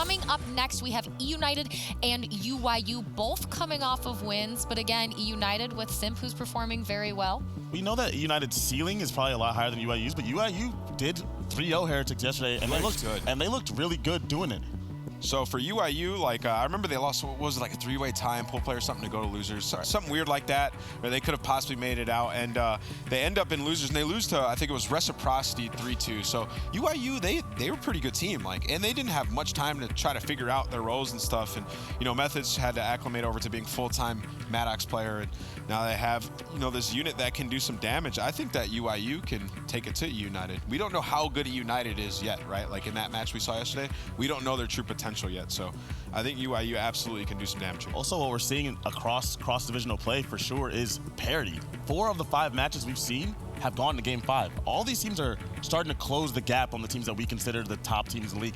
Coming up next, we have eUnited and UYU, both coming off of wins. But again, eUnited with Simp, who's performing very well. We know that eUnited's ceiling is probably a lot higher than UYU's, but UYU did 3-0 Heretics yesterday, and they looked good. And they looked really good doing it. So for UYU, I remember they lost, what was it, like a 3-way tie and pull play or something to go to losers, something weird like that, where they could have possibly made it out, and they end up in losers, and they lose to, I think it was Reciprocity 3-2. So UYU, they were a pretty good team, and they didn't have much time to try to figure out their roles and stuff, and Methods had to acclimate over to being full-time Maddox player, and now they have this unit that can do some damage. I think that UYU can take it to eUnited. We don't know how good eUnited is yet, right? Like in that match we saw yesterday, we don't know their true potential yet. So I think UYU absolutely can do some damage. Also, what we're seeing across cross-divisional play for sure is parity. 4 of the 5 matches we've seen have gone to Game 5. All these teams are starting to close the gap on the teams that we consider the top teams in the league.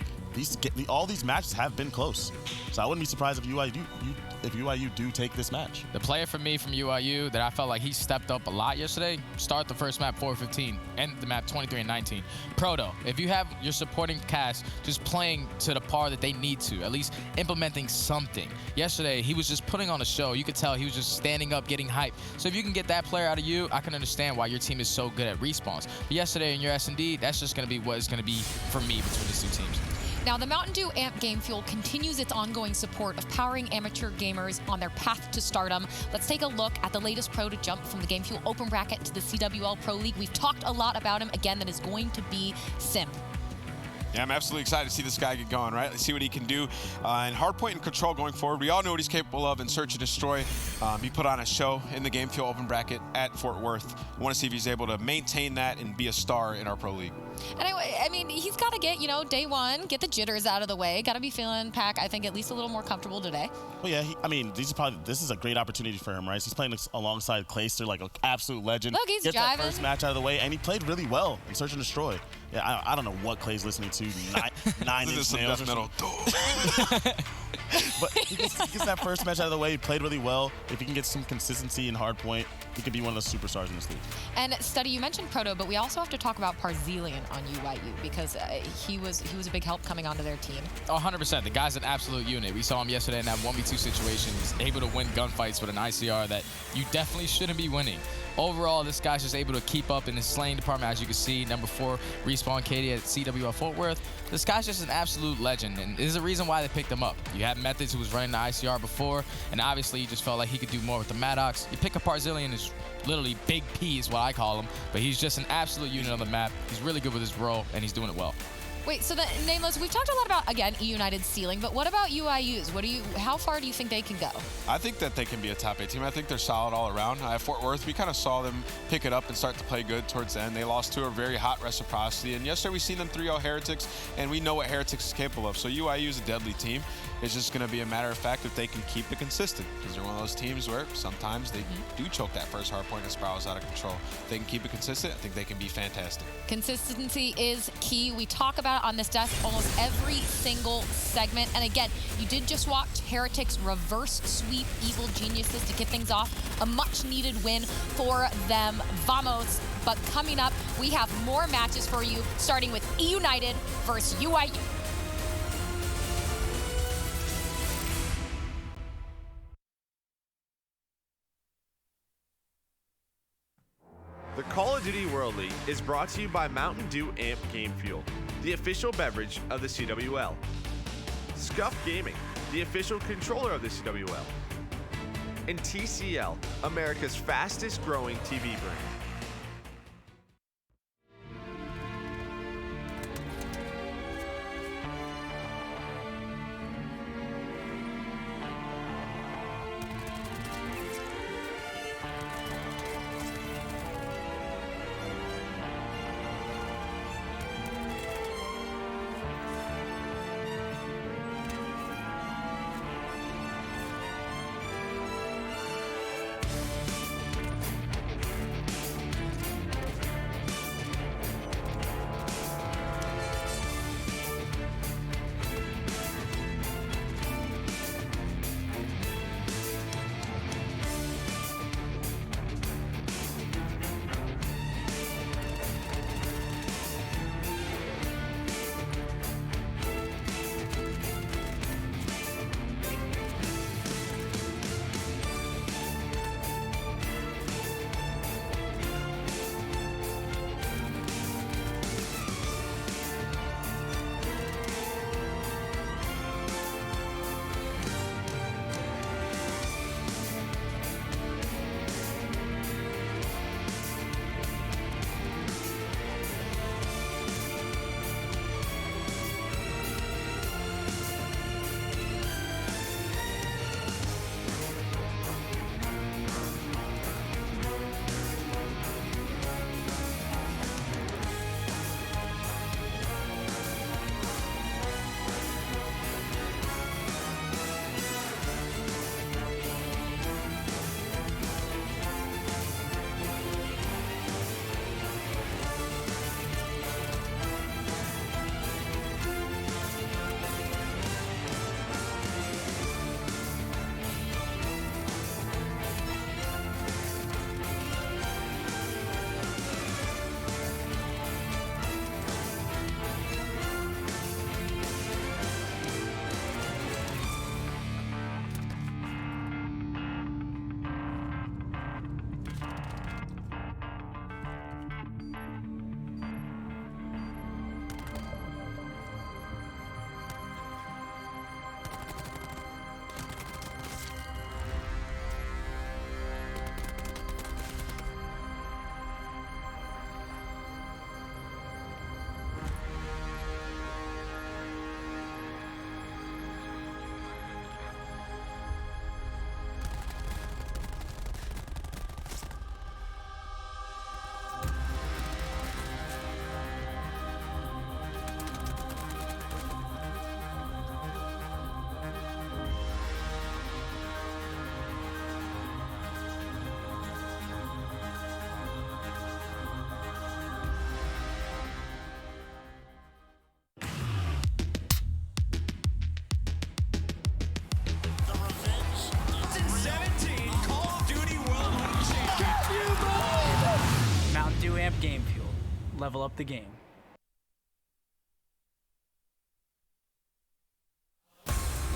All these matches have been close. So I wouldn't be surprised if UYU do take this match. The player for me from UYU that I felt like he stepped up a lot yesterday, start the first map 4-15, end the map 23-19. Proto, if you have your supporting cast just playing to the par that they need to, at least implementing something. Yesterday, he was just putting on a show. You could tell he was just standing up, getting hype. So if you can get that player out of you, I can understand why your team is so good at respawns. But yesterday in your S&D, that's just going to be what it's going to be for me between these 2 teams. Now, the Mountain Dew Amp Game Fuel continues its ongoing support of powering amateur gamers on their path to stardom. Let's take a look at the latest pro to jump from the Game Fuel Open Bracket to the CWL Pro League. We've talked a lot about him. Again, that is going to be Simp. Yeah, I'm absolutely excited to see this guy get going, right? Let's see what he can do in hardpoint and control going forward. We all know what he's capable of in Search and Destroy. He put on a show in the Game Fuel Open Bracket at Fort Worth. I want to see if he's able to maintain that and be a star in our Pro League. And I mean, he's got to get, day one, get the jitters out of the way. Got to be feeling, Pack, I think, at least a little more comfortable today. Well, yeah, this is a great opportunity for him, right? He's playing alongside Clayster, like an absolute legend. Look, he's Gets driving. that first match out of the way, and he played really well in Search and Destroy. Yeah, I don't know what Clay's listening to, nine inch nails or something. But he gets that first match out of the way. He played really well. If he can get some consistency in hardpoint, he could be one of the superstars in this league. And Study, you mentioned Proto, but we also have to talk about Parzelian on UYU because he was a big help coming onto their team. 100%. The guy's an absolute unit. We saw him yesterday in that 1v2 situation. He's able to win gunfights with an ICR that you definitely shouldn't be winning. Overall, this guy's just able to keep up in his slaying department, as you can see. Number 4, Respawn Katie at CWL Fort Worth. This guy's just an absolute legend, and there's a reason why they picked him up. You had Methods, who was running the ICR before, and obviously you just felt like he could do more with the Maddox. You pick up Parzelian, is literally Big P is what I call him, but he's just an absolute unit on the map. He's really good with his role, and he's doing it well. Wait, so the Nameless, we've talked a lot about, again, eUnited's ceiling, but what about UIU's? How far do you think they can go? I think that they can be a top 8 team. I think they're solid all around. At Fort Worth, we kind of saw them pick it up and start to play good towards the end. They lost to a very hot Reciprocity, and yesterday we seen them 3-0 Heretics, and we know what Heretics is capable of. So UYU is a deadly team. It's just going to be a matter of fact if they can keep it consistent, because they're one of those teams where sometimes they do choke that first hard point and spirals out of control. If they can keep it consistent, I think they can be fantastic. Consistency is key. We talk about it on this desk almost every single segment. And again, you did just watch Heretics reverse sweep Evil Geniuses to kick things off. A much-needed win for them. Vamos. But coming up, we have more matches for you, starting with eUnited versus UYU. The Call of Duty World League is brought to you by Mountain Dew Amp Game Fuel, the official beverage of the CWL. Scuff Gaming, the official controller of the CWL. And TCL, America's fastest growing TV brand. Game Fuel. Level up the game.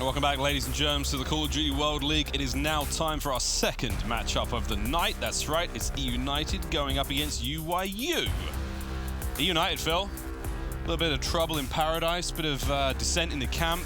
Welcome back, ladies and germs, to the Call of Duty World League. It is now time for our second matchup of the night. That's right, it's eUnited going up against UYU. eUnited, Phil, a little bit of trouble in paradise, bit of dissent in the camp.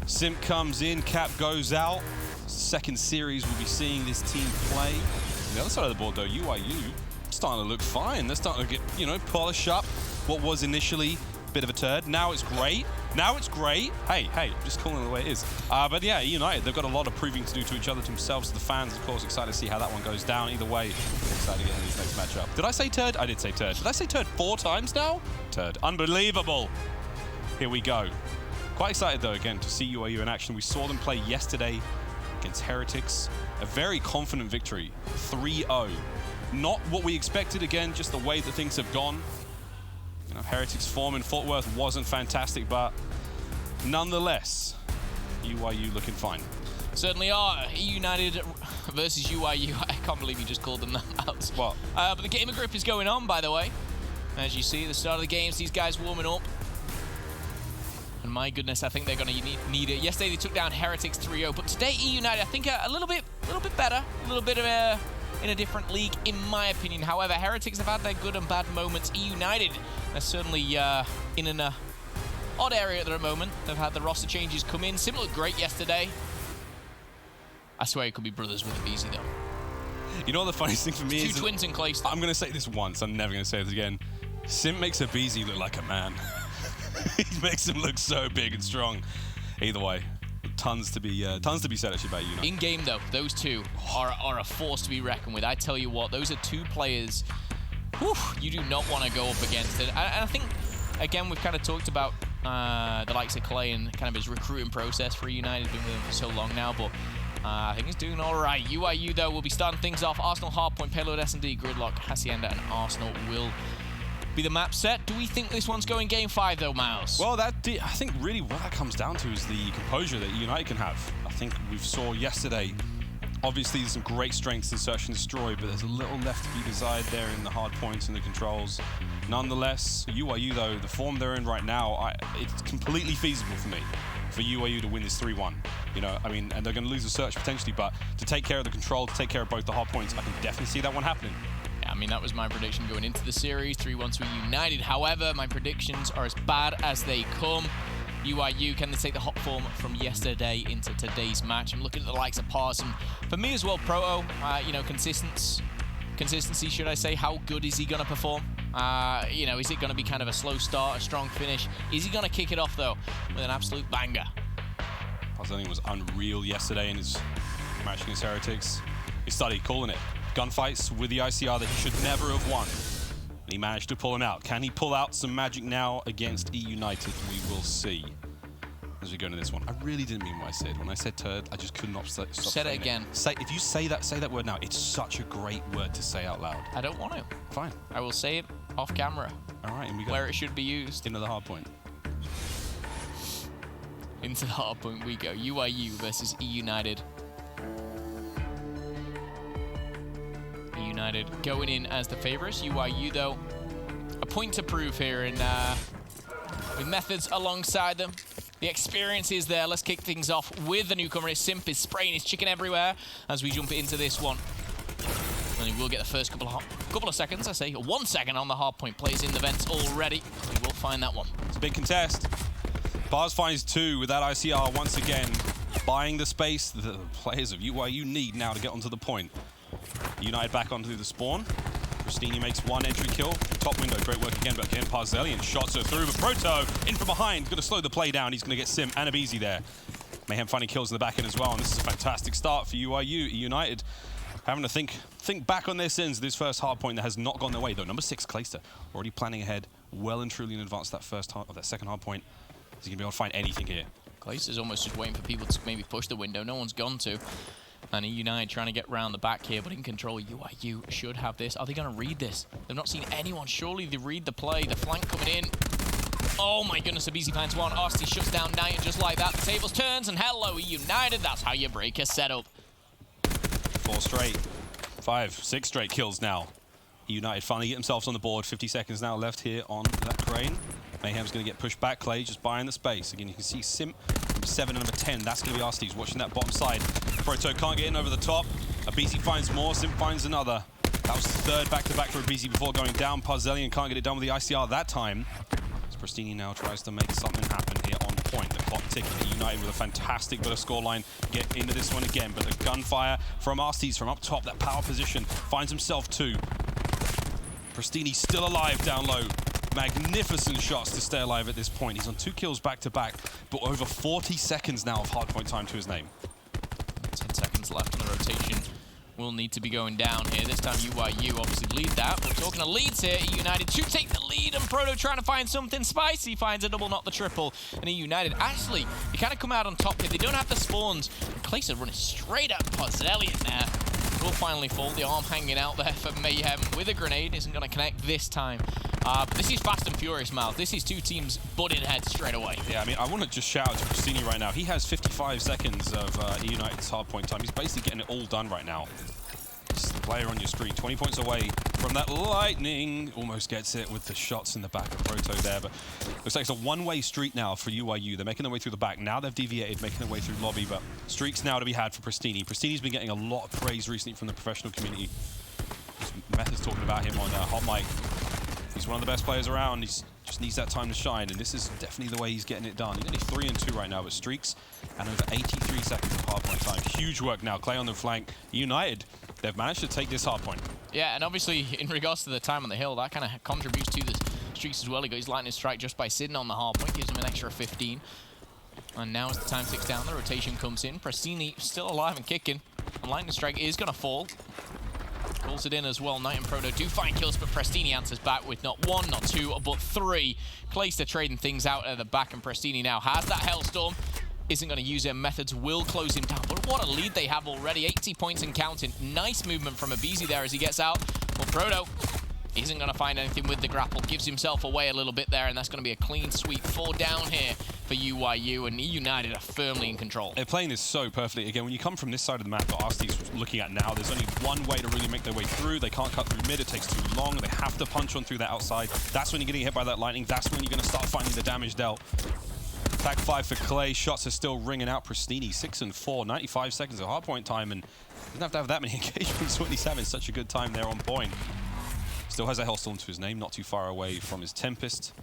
Simp comes in, Cap goes out. Second series we'll be seeing this team play. On the other side of the board, though, UYU starting to look fine. They're starting to get, you know, polish up what was initially a bit of a turd. Now it's great. Now it's great. Hey, just calling it the way it is. But yeah, United, they've got a lot of proving to do to each other, to themselves, to the fans, of course. Excited to see how that one goes down. Either way, excited to get into this next matchup. Did I say turd? I did say turd. Did I say turd 4 times now? Turd. Unbelievable. Here we go. Quite excited, though, again, to see UYU in action. We saw them play yesterday against Heretics. A very confident victory. 3-0. Not what we expected, again, just the way that things have gone. You know, Heretics' form in Fort Worth wasn't fantastic, but nonetheless, UYU looking fine. Certainly are. eUnited versus UYU. I can't believe you just called them that out. What? But the gamer grip is going on, by the way. As you see, at the start of the games, these guys warming up. And my goodness, I think they're going to need it. Yesterday, they took down Heretics 3-0, but today, eUnited, I think a little bit better. A little bit of in a different league, in my opinion. However, Heretics have had their good and bad moments. eUnited are certainly in an odd area at the moment. They've had the roster changes come in. Sim looked great yesterday. I swear it could be brothers with a BZ, though. You know what the funniest thing for me is? Two twins in Clayster. I'm going to say this once. I'm never going to say this again. Sim makes a BZ look like a man. He makes him look so big and strong. Either way, tons to be said actually about United. In game though, those two are a force to be reckoned with. I tell you what, those are two players. Whew, you do not want to go up against it. And I think again we've kind of talked about the likes of Clay and kind of his recruiting process for United. Been with him for so long now, but I think he's doing all right. UYU though will be starting things off. Arsenal, Hardpoint, Payload, S&D, Gridlock, Hacienda, and Arsenal will be the map set. Do we think this one's going game 5 though, Miles? Well, I think really what that comes down to is the composure that United can have. I think we saw yesterday, obviously there's some great strengths in Search and Destroy, but there's a little left to be desired there in the hard points and the controls. Nonetheless, UYU though, the form they're in right now, it's completely feasible for me for UYU to win this 3-1. You know, I mean, and they're going to lose the Search potentially, but to take care of the control, to take care of both the hard points, I can definitely see that one happening. I mean, that was my prediction going into the series, 3-1 to United. However, my predictions are as bad as they come. UYU, can they take the hot form from yesterday into today's match? I'm looking at the likes of Parson. For me as well, Proto, you know, consistency, should I say. How good is he going to perform? You know, is it going to be kind of a slow start, a strong finish? Is he going to kick it off, though, with an absolute banger? Parson was unreal yesterday in his match against Heretics. He started calling it. Gunfights with the ICR that he should never have won. And he managed to pull him out. Can he pull out some magic now against eUnited? We will see as we go into this one. I really didn't mean what I said. When I said turd, I just could not stop Said it again. If you say that word now, it's such a great word to say out loud. I don't want to. Fine. I will say it off camera. All right, and we go. Where it should be used. Into the hard point. Into the hard point we go. UYU versus eUnited. United going in as the favorites. UYU, though, a point to prove here, and with methods alongside them. The experience is there. Let's kick things off with the newcomer. Simp is spraying his chicken everywhere as we jump into this one. And he will get the first couple of seconds, I say. 1 second on the hard point. Plays in the vents already. We will find that one. It's a big contest. Bars finds 2 with that ICR once again. Buying the space the players of UYU need now to get onto the point. United back onto the spawn. Christini makes 1 entry kill. Top window, great work again, but again Parzelian shots her through, but Proto in from behind, going to slow the play down. He's going to get Sim and Abizi there. Mayhem finding kills in the back end as well, and this is a fantastic start for UYU. United having to think back on their sins this first hard point that has not gone their way, though. Number 6, Clayster, already planning ahead, well and truly in advance of that second hard point. Is he going to be able to find anything here? Clayster's almost just waiting for people to maybe push the window. No one's gone to. And eUnited trying to get round the back here, but in control. UYU should have this. Are they going to read this? They've not seen anyone. Surely they read the play. The flank coming in. Oh my goodness, Abizi finds 1. RC shuts down Knight, and just like that, the tables turns, and hello, eUnited. That's how you break a setup. 4 straight. 5, 6 straight kills now. United finally get themselves on the board. 50 seconds now left here on that crane. Mayhem's going to get pushed back. Clay just buying the space. Again, you can see Simp, number 7 and number 10. That's going to be Arstees watching that bottom side. Proto can't get in over the top. Abizi finds more. Simp finds another. That was the third back-to-back for Abizi before going down. Parzelian can't get it done with the ICR that time. As Pristini now tries to make something happen here on point. The clock ticking. United with a fantastic bit of scoreline. Get into this one again, but the gunfire from Arstees from up top, that power position, finds himself 2. Pristini still alive down low. Magnificent shots to stay alive at this point. He's on 2 kills back-to-back, but over 40 seconds now of hardpoint time to his name. 10 seconds left on the rotation. Will need to be going down here. This time UYU obviously lead that. We're talking of leads here. eUnited should take the lead, and Proto trying to find something spicy. Finds a double, not the triple. And eUnited, actually, they kind of come out on top here. They don't have the spawns. Clayson running straight at Parzelian there. Will finally fall. The arm hanging out there for Mayhem with a grenade. Isn't going to connect this time. But this is fast and furious, Miles. This is 2 teams butting heads straight away. Yeah, I mean, I want to just shout out to Pristini right now. He has 55 seconds of eUnited's hardpoint time. He's basically getting it all done right now. Just the player on your screen, 20 points away from that lightning. Almost gets it with the shots in the back of Proto there, but looks like it's a one-way street now for UYU. They're making their way through the back. Now they've deviated, making their way through lobby, but streaks now to be had for Pristini. Pristini's been getting a lot of praise recently from the professional community. Method's talking about him on Hot Mic. He's one of the best players around. He just needs that time to shine, and this is definitely the way he's getting it done. He's only 3 and 2 right now, but streaks and over 83 seconds of hardpoint time. Huge work now. Clay on the flank. United, they've managed to take this hardpoint. Yeah, and obviously in regards to the time on the hill, that kind of contributes to the streaks as well. He got his lightning strike just by sitting on the hardpoint, gives him an extra 15. And now as the time ticks down, the rotation comes in. Pristini still alive and kicking. And lightning strike is going to fall. Calls it in as well. Knight and Proto do find kills, but Pristini answers back with not 1, not 2, but 3. Clayster trading things out at the back, and Pristini now has that Hellstorm. Isn't going to use it. Methods will close him down, but what a lead they have already. 80 points and counting. Nice movement from Abizi there as he gets out. Well, Proto isn't going to find anything with the grapple. Gives himself away a little bit there, and that's going to be a clean sweep. 4 down here for UYU, and eUnited are firmly in control. They're playing this so perfectly. Again, when you come from this side of the map that Arstees looking at now, there's only one way to really make their way through. They can't cut through mid. It takes too long. They have to punch on through that outside. That's when you're getting hit by that lightning. That's when you're going to start finding the damage dealt. Tag 5 for Clay. Shots are still ringing out. Pristini, 6 and 4, 95 seconds of hardpoint time, and doesn't have to have that many engagements when he's having such a good time there on point. Still has a Hellstorm to his name, not too far away from his Tempest.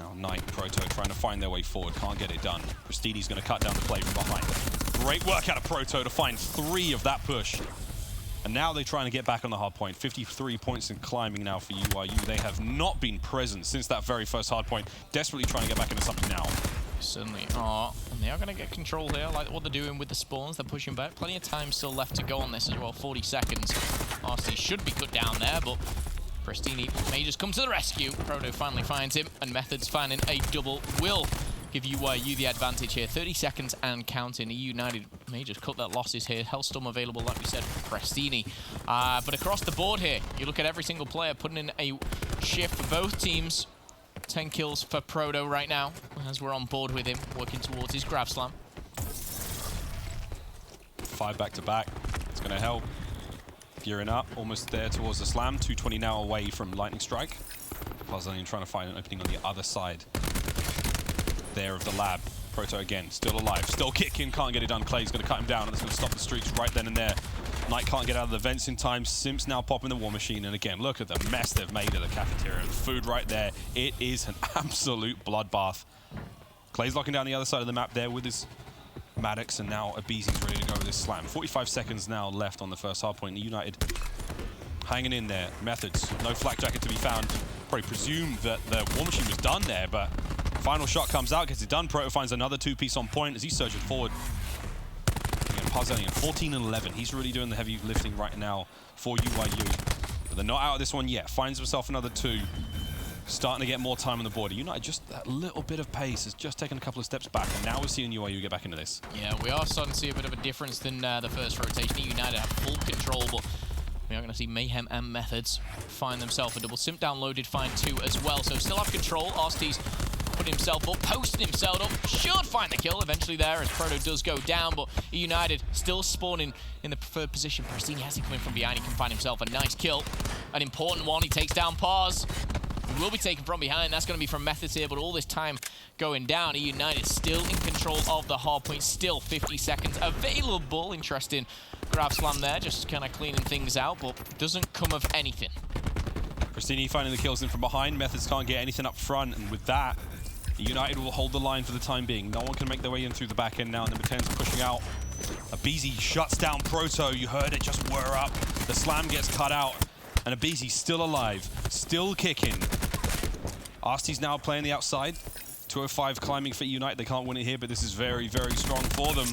Now Knight and Proto trying to find their way forward, can't get it done. Pristini's going to cut down the play from behind. Great work out of Proto to find 3 of that push. And now they're trying to get back on the hard point. 53 points and climbing now for UYU. They have not been present since that very first hard point. Desperately trying to get back into something now. Certainly are. And they are going to get control here. I like what they're doing with the spawns. They're pushing back. Plenty of time still left to go on this as well. 40 seconds. RC should be cut down there, but Pristini may just come to the rescue. Proto finally finds him, and Methods finding a double will give UYU the advantage here. 30 seconds and counting. eUnited may just cut their losses here. Hellstorm available, like we said, for Pristini. But across the board here, you look at every single player putting in a shift for both teams. 10 kills for Proto right now, as we're on board with him, working towards his grab slam. 5 back-to-back. It's going to help. Gearing up, almost there towards the slam. 220 now away from lightning strike. Parzelian trying to find an opening on the other side there of the lab. Proto again, still alive, still kicking, can't get it done. Clay's going to cut him down, and it's going to stop the streaks right then and there. Knight can't get out of the vents in time. Simp's now popping the war machine, and again, look at the mess they've made of the cafeteria. The food right there, it is an absolute bloodbath. Clay's locking down the other side of the map there with his Maddox, and now Abizi's ready to go with this slam. 45 seconds now left on the first hard point. United hanging in there. Methods, no flak jacket to be found. Probably presumed that the war machine was done there, but final shot comes out, gets it done. Proto finds another 2-piece on point as he's surging forward. Parzelian, 14 and 11. He's really doing the heavy lifting right now for UYU. But they're not out of this one yet. Finds himself another 2. Starting to get more time on the board. United, just that little bit of pace has just taken a couple of steps back, and now we're seeing UYU get back into this. Yeah, we are starting to see a bit of a difference than the first rotation. United have full control, but we are going to see Mayhem and Methods find themselves a double. Simp downloaded, find 2 as well, so still have control. Arstees putting himself up, posting himself up, should find the kill eventually there as Proto does go down, but eUnited still spawning in the preferred position. Pristini has to come in from behind, he can find himself a nice kill, an important one. He takes down Pars. He will be taken from behind, that's going to be from Methods here, but all this time going down, eUnited still in control of the hard point, still 50 seconds available. Interesting grab slam there, just kind of cleaning things out, but doesn't come of anything. Pristini finding the kills in from behind. Methods can't get anything up front, and with that, United will hold the line for the time being. No one can make their way in through the back end now. Number 10's pushing out. Abizi shuts down Proto. You heard it just whir up. The slam gets cut out, and Abizi still alive, still kicking. Arsty's now playing the outside. 205 climbing for United. They can't win it here, but this is very, very strong for them.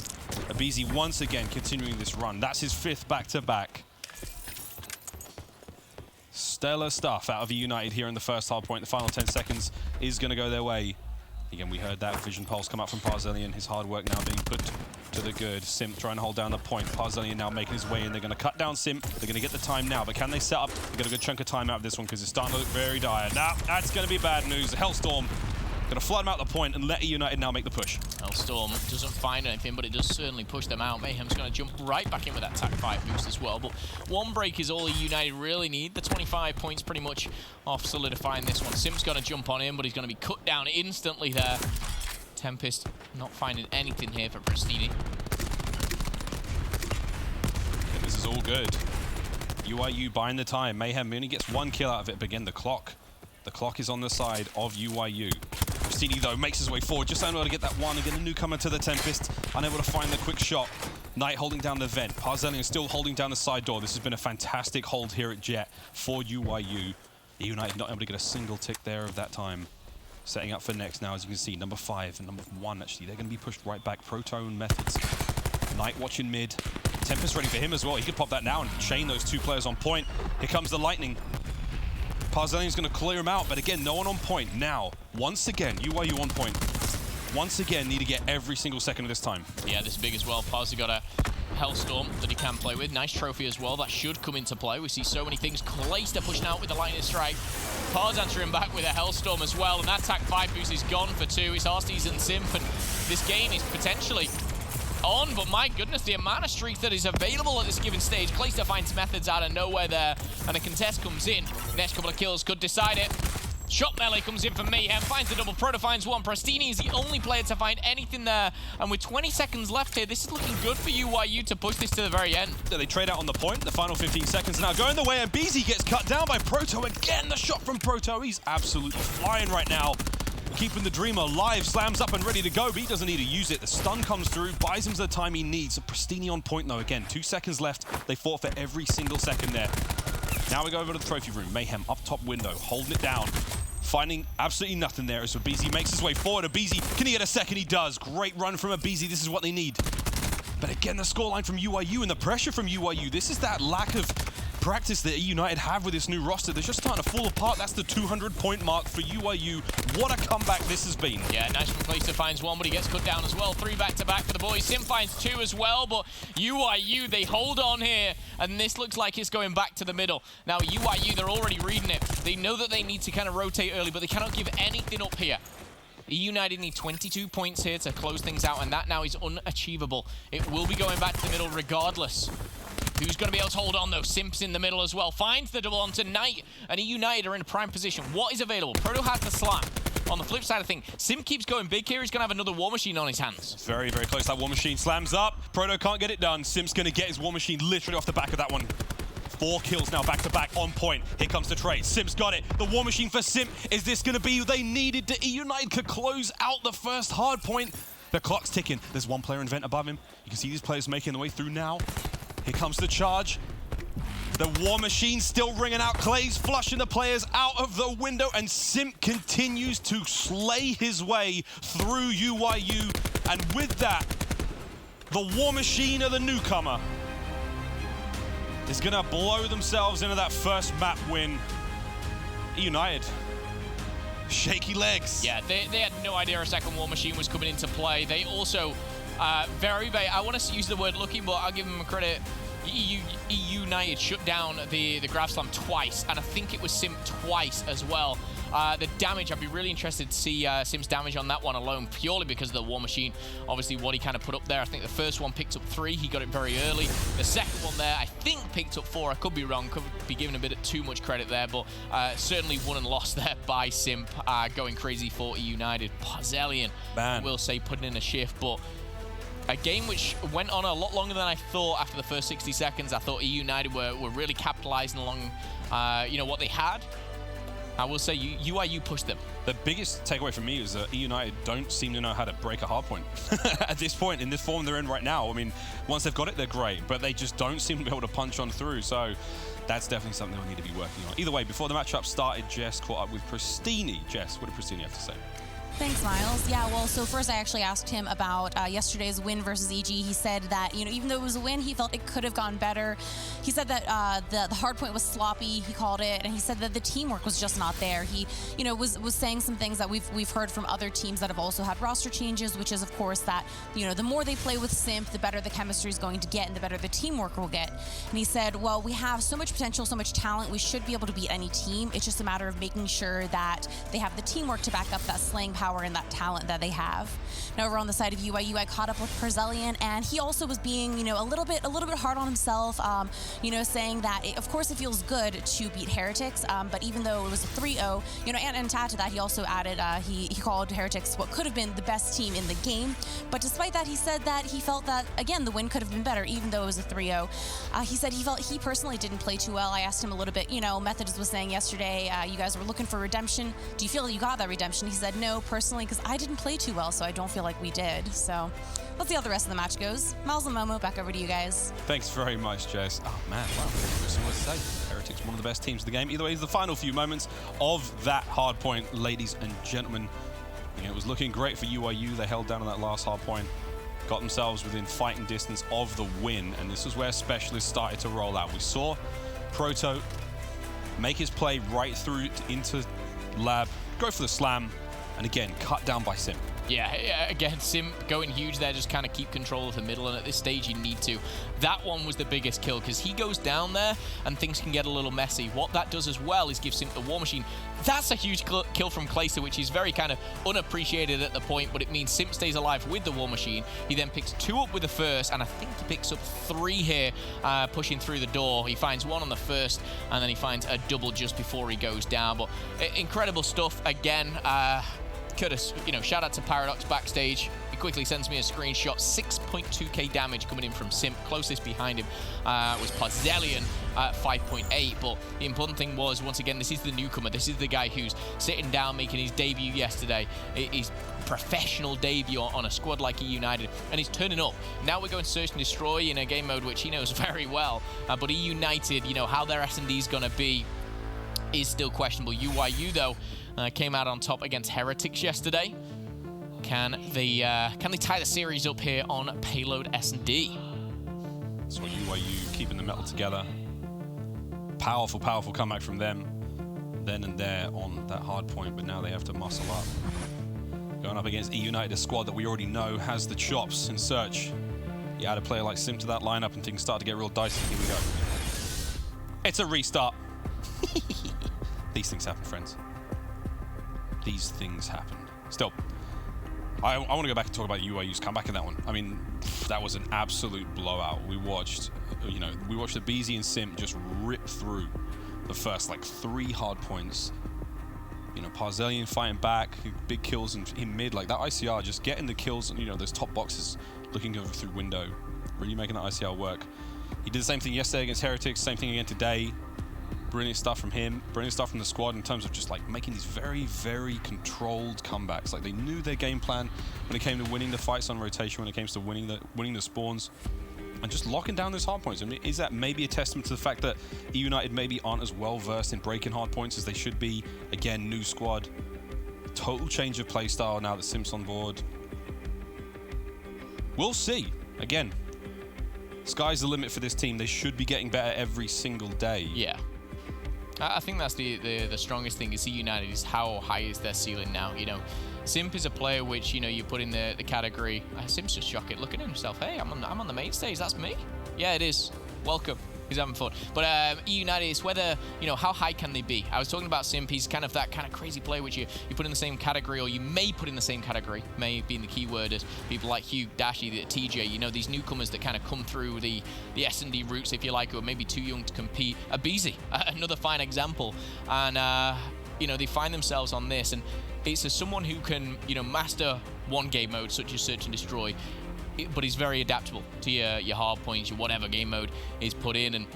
Abizi once again continuing this run. That's his 5th back-to-back. Stellar stuff out of eUnited here in the first hard point. The final 10 seconds is going to go their way. Again, we heard that vision pulse come up from Parzelian. His hard work now being put to the good. Simp trying to hold down the point. Parzelian now making his way in. They're going to cut down Simp. They're going to get the time now, but can they set up? They get a good chunk of time out of this one because it's starting to look very dire. Now, that's going to be bad news. Hellstorm going to flood them out the point and let eUnited now make the push. Hellstorm doesn't find anything, but it does certainly push them out. Mayhem's going to jump right back in with that TAC 5 boost as well, but one break is all eUnited really need. The 25 points pretty much off solidifying this one. Simp's going to jump on in, but he's going to be cut down instantly there. Tempest not finding anything here for Pristini. This is all good. UYU buying the time. Mayhem only gets 1 kill out of it, but again, the clock is on the side of UYU. Pristini, though, makes his way forward, just unable to get that one. Again, a newcomer to the Tempest, unable to find the quick shot. Knight holding down the vent. Parzelian still holding down the side door. This has been a fantastic hold here at Jet for UYU. United not able to get a single tick there of that time. Setting up for next now, as you can see, number 5 and number 1, actually. They're going to be pushed right back. Proto and Methods. Knight watching mid. Tempest ready for him as well. He could pop that now and chain those 2 players on point. Here comes the lightning. Parzelian's going to clear him out, but again, no one on point. Now, once again, UYU on point. Once again, need to get every single second of this time. Yeah, this is big as well. Parz got a Hellstorm that he can play with. Nice trophy as well. That should come into play. We see so many things. Clayster pushing out with the lightning strike. Parz answering back with a Hellstorm as well, and that TAC 5 boost is gone for 2. It's Arsty's and Simp, and this game is potentially on, but my goodness, the amount of streaks that is available at this given stage. Clayster finds Methods out of nowhere there, and a contest comes in. Next couple of kills could decide it. Shot melee comes in from Mayhem, finds the double, Proto finds 1. Pristini is the only player to find anything there, and with 20 seconds left here, this is looking good for UYU to push this to the very end. They trade out on the point. The final 15 seconds now going the way, and Beezy gets cut down by Proto. Again, the shot from Proto. He's absolutely flying right now. Keeping the dream alive, slams up and ready to go, but he doesn't need to use it. The stun comes through, buys him the time he needs. Pristini on point though, again, 2 seconds left. They fought for every single second there. Now we go over to the trophy room. Mayhem up top window, holding it down. Finding absolutely nothing there as Abizi makes his way forward. Abizi, can he get a second? He does. Great run from Abizi. This is what they need. But again, the scoreline from UYU and the pressure from UYU. This is that lack of practice that United have with this new roster. They're just starting to fall apart. That's the 200-point mark for UYU. What a comeback this has been. Yeah, nice from Clayster finds 1, but he gets cut down as well. 3 back-to-back for the boys. Sim finds 2 as well, but UYU, they hold on here, and this looks like it's going back to the middle. Now, UYU, they're already reading it. They know that they need to kind of rotate early, but they cannot give anything up here. eUnited need 22 points here to close things out, and that now is unachievable. It will be going back to the middle regardless. Who's going to be able to hold on, though? Simp's in the middle as well. Finds the double onto Knight, and eUnited are in a prime position. What is available? Proto has the slap. On the flip side of things, Simp keeps going big here. He's going to have another War Machine on his hands. Very, very close. That War Machine slams up. Proto can't get it done. Simp's going to get his War Machine literally off the back of that one. 4 kills now back-to-back on point. Here comes the trade. Simp's got it. The War Machine for Simp. Is this going to be what they needed to eUnited could close out the first hard point? The clock's ticking. There's one player in vent above him. You can see these players making their way through now. Here comes the charge. The War Machine still ringing out. Clay's flushing the players out of the window, and Simp continues to slay his way through UYU. And with that, the War Machine of the newcomer is going to blow themselves into that first map win. United, shaky legs. Yeah, they had no idea a second War Machine was coming into play. They also, I want to use the word lucky, but I'll give them credit. eUnited shut down the grab slam twice, and I think it was Simp twice as well. The damage, I'd be really interested to see Sim's damage on that one alone, purely because of the War Machine. Obviously, what he kind of put up there, I think the first one picked up 3. He got it very early. The second one there, I think picked up 4. I could be wrong, could be given a bit of too much credit there, but certainly won and lost there by Simp, going crazy for eUnited. Parzelian, I will say, putting in a shift, but a game which went on a lot longer than I thought after the first 60 seconds. I thought eUnited were really capitalizing along, what they had. I will say UYU pushed them. The biggest takeaway for me is that eUnited don't seem to know how to break a hard point. At this point, in this form they're in right now, I mean, once they've got it, they're great, but they just don't seem to be able to punch on through. So that's definitely something they'll need to be working on. Either way, before the matchup started, Jess caught up with Pristini. Jess, what did Pristini have to say? Thanks, Miles. Yeah, well, so first I actually asked him about yesterday's win versus EG. He said that, even though it was a win, he felt it could have gone better. He said that the hard point was sloppy, he called it, and he said that the teamwork was just not there. He, was saying some things that we've heard from other teams that have also had roster changes, which is, of course, that, the more they play with Simp, the better the chemistry is going to get and the better the teamwork will get. And he said, well, we have so much potential, so much talent, we should be able to beat any team. It's just a matter of making sure that they have the teamwork to back up that slaying power and that talent that they have. Now over on the side of UYU, I caught up with Parzelian, and he also was being, a little bit hard on himself, saying that of course it feels good to beat Heretics, but even though it was a 3-0, and to add to that, he also added he called Heretics what could have been the best team in the game. But despite that, he said that he felt that again the win could have been better, even though it was a 3-0. He said he felt he personally didn't play too well. I asked him a little bit, Methodist was saying yesterday, you guys were looking for redemption. Do you feel you got that redemption? He said no, personally, because I didn't play too well, so I don't feel like we did. So let's see how the rest of the match goes. Miles and Momo, back over to you guys. Thanks very much, Jess. Oh, man, wow. Interesting what to say. Heretics, one of the best teams of the game. Either way, it's the final few moments of that hard point, ladies and gentlemen. It was looking great for UYU. They held down on that last hard point, got themselves within fighting distance of the win, and this is where specialists started to roll out. We saw Proto make his play right through into Lab, go for the slam, and again, cut down by Sim. Yeah, again, Sim going huge there, just kind of keep control of the middle, and at this stage you need to. That one was the biggest kill, because he goes down there and things can get a little messy. What that does as well is give Sim the War Machine. That's a huge kill from Clayster, which is very kind of unappreciated at the point, but it means Sim stays alive with the War Machine. He then picks 2 up with the first, and I think he picks up 3 here, pushing through the door. He finds 1 on the first, and then he finds a double just before he goes down. But incredible stuff again. Curtis, shout out to Paradox backstage. He quickly sends me a screenshot. 6.2k damage coming in from Simp. Closest behind him was Parzelian at 5.8. But the important thing was, once again, this is the newcomer. This is the guy who's sitting down making his debut yesterday. His professional debut on a squad like eUnited, and he's turning up. Now we're going search and destroy in a game mode which he knows very well. But eUnited, how their S&D is going to be is still questionable. UYU, though, came out on top against Heretics yesterday. Can they tie the series up here on Payload S&D? So UYU keeping the metal together. Powerful, powerful comeback from them. Then and there on that hard point, but now they have to muscle up. Going up against eUnited, a squad that we already know has the chops in search. You add a player like Sim to that lineup and things start to get real dicey. Here we go. It's a restart. These things happen, friends. These things happen. Still, I want to go back and talk about UYU's comeback in that one. I mean, that was an absolute blowout. We watched, the BZ and Simp just rip through the first 3 hard points. Parzelian fighting back, big kills in mid, that ICR just getting the kills, and those top boxes looking over through window, really making that ICR work. He did the same thing yesterday against Heretics, same thing again today. Brilliant stuff from him, brilliant stuff from the squad in terms of just making these very, very controlled comebacks. They knew their game plan when it came to winning the fights on rotation, when it came to winning the spawns, and just locking down those hard points. I mean, is that maybe a testament to the fact that eUnited maybe aren't as well versed in breaking hard points as they should be? Again, new squad, total change of play style now that Simp's on board. We'll see. Again, sky's the limit for this team. They should be getting better every single day. Yeah. I think that's the strongest thing is eUnited is how high is their ceiling now. Simp is a player which you put in the category. Simp's just shocking, looking at himself. Hey, I'm on the main stage. That's me. Yeah, it is. Welcome. He's having fun. But eUnited is whether, you know, how high can they be? I was talking about Simp. He's kind of that kind of crazy player which you put in the same category, or you may put in the same category, may being the key word, as people like Hugh, Dashi, the TJ, you know, these newcomers that kind of come through the S&D routes, if you like, who are maybe too young to compete. Abizi, another fine example. And, you know, they find themselves on this, and it's as someone who can, you know, master one game mode, such as Search and Destroy, but he's very adaptable to your hard points, your whatever game mode is put in. And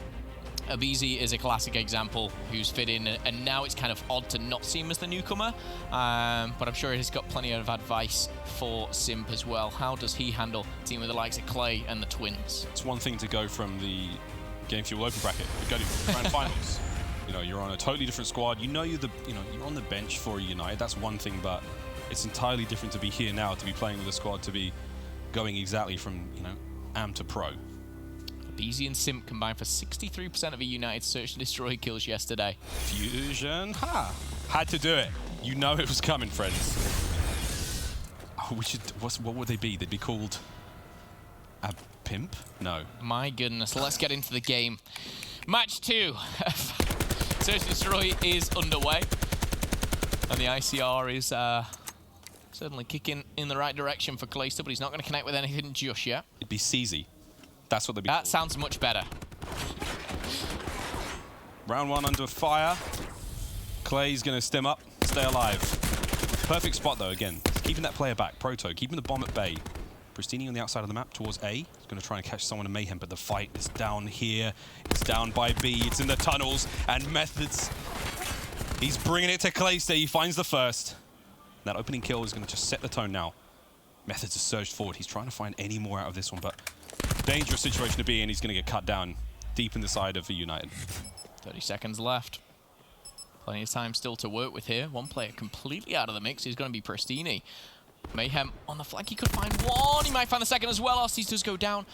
Abizi is a classic example who's fit in, and now it's kind of odd to not see him as the newcomer, but I'm sure he's got plenty of advice for Simp as well. How does he handle a team with the likes of Clay and the Twins? It's one thing to go from the Game Fuel Open bracket, you go to the Grand Finals. You know, you're on a totally different squad. You know you're on the bench for United. That's one thing, but it's entirely different to be here now, to be playing with a squad, to be going exactly from, you know, AM to pro. Abizi and Simp combined for 63% of eUnited Search and Destroy kills yesterday. Fusion, had to do it. You know it was coming, friends. Oh, what would they be? They'd be called a pimp? No. My goodness, let's get into the game. Match 2. Search and Destroy is underway, and the ICR is certainly kicking in the right direction for Clayster, but he's not going to connect with anything just yet. It'd be CZ. That's what they'd be That called. sounds much better. Round 1 under fire. Clay's going to stim up, stay alive. Perfect spot, though, again. Keeping that player back. Proto, keeping the bomb at bay. Pristini on the outside of the map towards A. He's going to try and catch someone in Mayhem, but the fight is down here. It's down by B. It's in the tunnels. And Methods, he's bringing it to Clayster. He finds the first. That opening kill is going to just set the tone now. Methods has surged forward. He's trying to find any more out of this one, but dangerous situation to be in. He's going to get cut down deep in the side of eUnited. 30 seconds left. Plenty of time still to work with here. One player completely out of the mix is going to be Pristini. Mayhem on the flank. He could find one. He might find the second as well. Arcees does go down.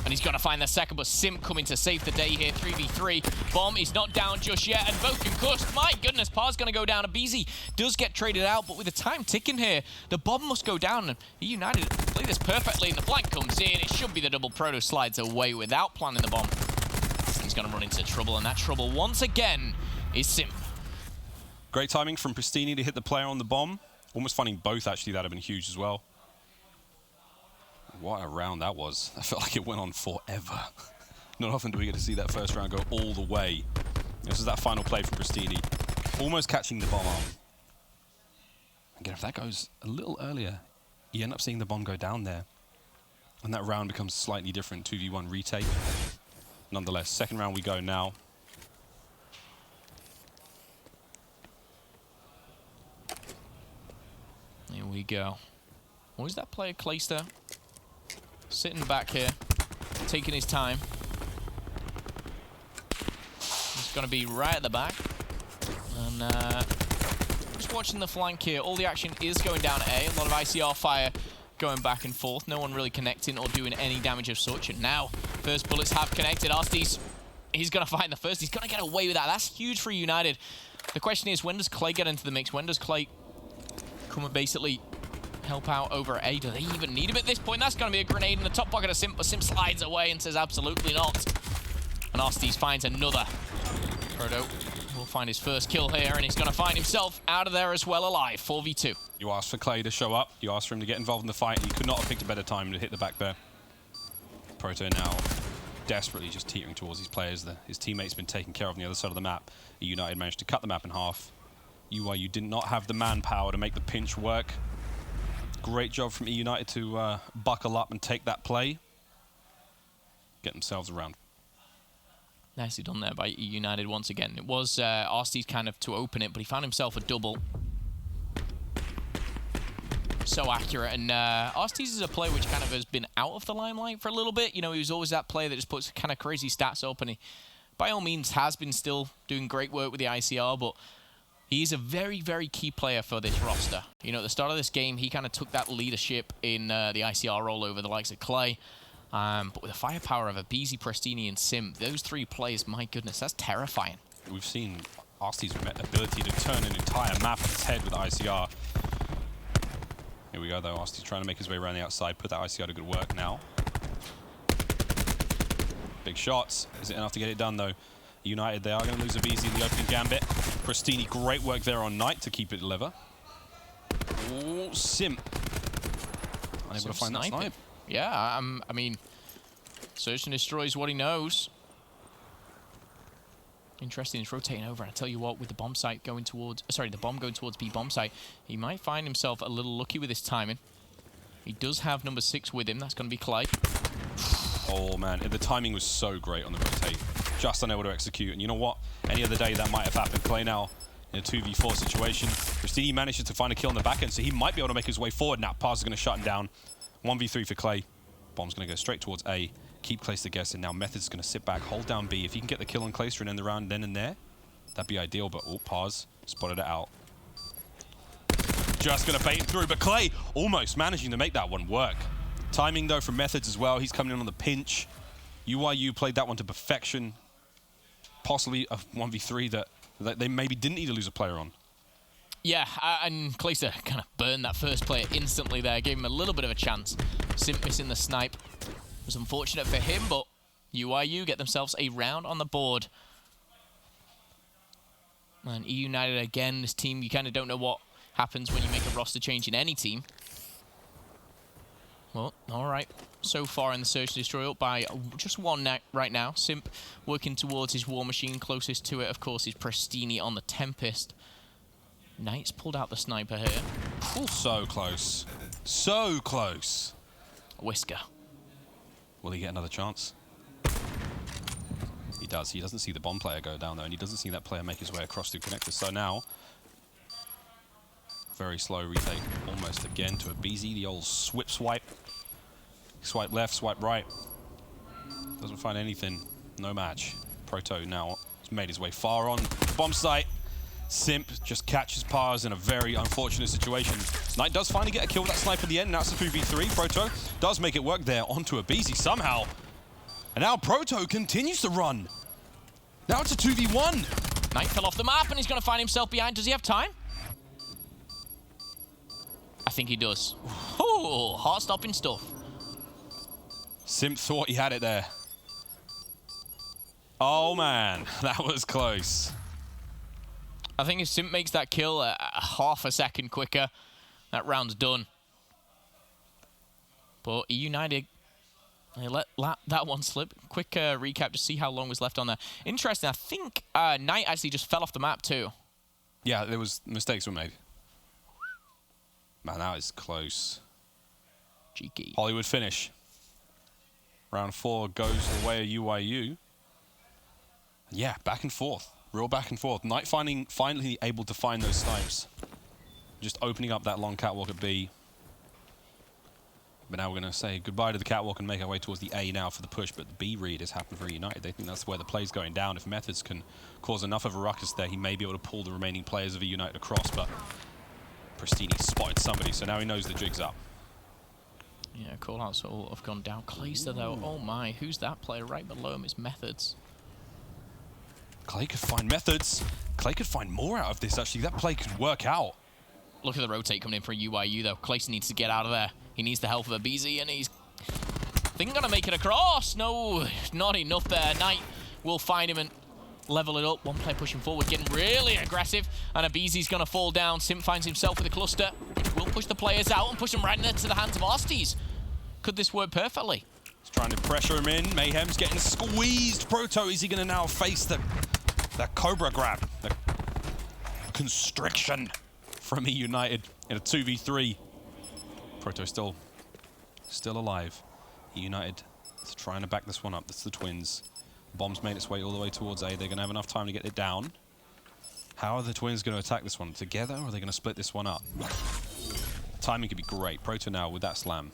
And he's going to find the second, but Simp coming to save the day here. 3v3. Bomb is not down just yet, and both concussed. My goodness, Par's going to go down. Abizi does get traded out, but with the time ticking here, the bomb must go down. And eUnited play this perfectly, and the flank comes in. It should be the double. Proto slides away without planning the bomb. He's going to run into trouble, and that trouble once again is Simp. Great timing from Pristini to hit the player on the bomb. Almost finding both, actually. That would have been huge as well. What a round that was. I felt like it went on forever. Not often do we get to see that first round go all the way. This is that final play from Pristini. Almost catching the bomb arm. Again, if that goes a little earlier, you end up seeing the bomb go down there. And that round becomes slightly different, 2v1 retake. Nonetheless, second round we go now. Here we go. What is that player, Clayster? Sitting back here, taking his time. He's going to be right at the back. And just watching the flank here. All the action is going down at A. A lot of ICR fire going back and forth. No one really connecting or doing any damage of such. And now, first bullets have connected. Arcees, he's going to find the first. He's going to get away with that. That's huge for United. The question is, when does Clay get into the mix? When does Clay come and basically help out over A? Do they even need him at this point? That's going to be a grenade in the top pocket of Simp, but Simp slides away and says absolutely not. And Arcees finds another. Proto will find his first kill here, and he's going to find himself out of there as well, alive. 4v2. You asked for Clay to show up. You asked for him to get involved in the fight, and you could not have picked a better time to hit the back there. Proto now desperately just teetering towards his players. His teammates been taken care of on the other side of the map. United managed to cut the map in half. UYU did not have the manpower to make the pinch work. Great job from eUnited to buckle up and take that play. Get themselves around. Nicely done there by eUnited once again. It was Arcees kind of to open it, but he found himself a double. So accurate, and Arcees is a player which kind of has been out of the limelight for a little bit. You know, he was always that player that just puts kind of crazy stats up, and he, by all means, has been still doing great work with the ICR, but he's a very, very key player for this roster. You know, at the start of this game, he kind of took that leadership in the ICR role over the likes of Clay. But with the firepower of Abizi, Pristini, and Simp, those three players, my goodness, that's terrifying. We've seen Arcees' ability to turn an entire map on its head with ICR. Here we go, though. Arcees trying to make his way around the outside, put that ICR to good work now. Big shots. Is it enough to get it done, though? United, they are going to lose a BZ in the opening gambit. Pristini, great work there on Knight to keep it lever. Oh, Simp. Unable to find that snipe. Yeah, I mean, Search and Destroy is what he knows. Interesting, he's rotating over. And I tell you what, with the bomb site going towards, the bomb going towards B bomb site, he might find himself a little lucky with his timing. He does have number 6 with him. That's going to be Clay. Oh, man. The timing was so great on the rotate. Just unable to execute. And you know what? Any other day that might have happened. Clay now in a 2v4 situation. Pristini manages to find a kill on the back end, so he might be able to make his way forward. Now, Paz is going to shut him down. 1v3 for Clay. Bomb's going to go straight towards A. Keep Clayster guessing. Now, Method's going to sit back, hold down B. If he can get the kill on Clayster and end the round then and there, that'd be ideal. But, oh, Paz spotted it out. Just going to bait him through, but Clay almost managing to make that one work. Timing, though, from Methods as well. He's coming in on the pinch. UYU played that one to perfection. Possibly a 1v3 that they maybe didn't need to lose a player on. Yeah, and Clayster kind of burned that first player instantly there, gave him a little bit of a chance. Simp missing the snipe. It was unfortunate for him, but UYU get themselves a round on the board. And eUnited, again, this team, you kind of don't know what happens when you make a roster change in any team. Well, all right. So far in the Search and Destroy, up by just 1 right now. Simp working towards his War Machine. Closest to it, of course, is Pristini on the Tempest. Knight's pulled out the sniper here. Ooh, so close. So close. Whisker. Will he get another chance? He does. He doesn't see the bomb player go down, though, and he doesn't see that player make his way across through connectors. So now, very slow retake, almost again to a BZ, the old swip swipe. Swipe left, swipe right. Doesn't find anything. No match. Proto now has made his way far on bomb site. Simp just catches Pars in a very unfortunate situation. Knight does finally get a kill with that snipe at the end. Now it's a 2v3. Proto does make it work there onto a BZ somehow. And now Proto continues to run. Now it's a 2v1. Knight fell off the map and he's going to find himself behind. Does he have time? I think he does. Ooh, heart-stopping stuff. Simp thought he had it there. Oh, man. That was close. I think if Simp makes that kill half a second quicker, that round's done. But eUnited, they let that one slip. Quick recap to see how long was left on there. Interesting, I think Knight actually just fell off the map too. Yeah, there was mistakes were made. Man, that is close. Cheeky. Hollywood finish. Round 4 goes the way of UYU. Yeah, back and forth. Real back and forth. Knight finally able to find those snipes. Just opening up that long catwalk at B. But now we're going to say goodbye to the catwalk and make our way towards the A now for the push. But the B read has happened for United. They think that's where the play's going down. If Methods can cause enough of a ruckus there, he may be able to pull the remaining players of United across. But Pristini spotted somebody, so now he knows the jig's up. Yeah, call-outs all have gone down. Clayster, though, oh my, who's that player right below him? It's Methods. Clay could find Methods. Clay could find more out of this, actually. That play could work out. Look at the rotate coming in for UYU, though. Clayster needs to get out of there. He needs the help of a BZ, and he's, I think, going to make it across. No, not enough there. Knight will find him and level it up. One player pushing forward, getting really aggressive, and a BZ's going to fall down. Simp finds himself with a cluster, which will push the players out and push them right into the hands of Arstes. Could this work perfectly? He's trying to pressure him in. Mayhem's getting squeezed. Proto, is he going to now face that Cobra grab? The constriction from eUnited in a 2v3. Proto still alive. eUnited is trying to back this one up. That's the Twins. Bomb's made its way all the way towards A. They're going to have enough time to get it down. How are the Twins going to attack this one? Together, or are they going to split this one up? Timing could be great. Proto now with that slam.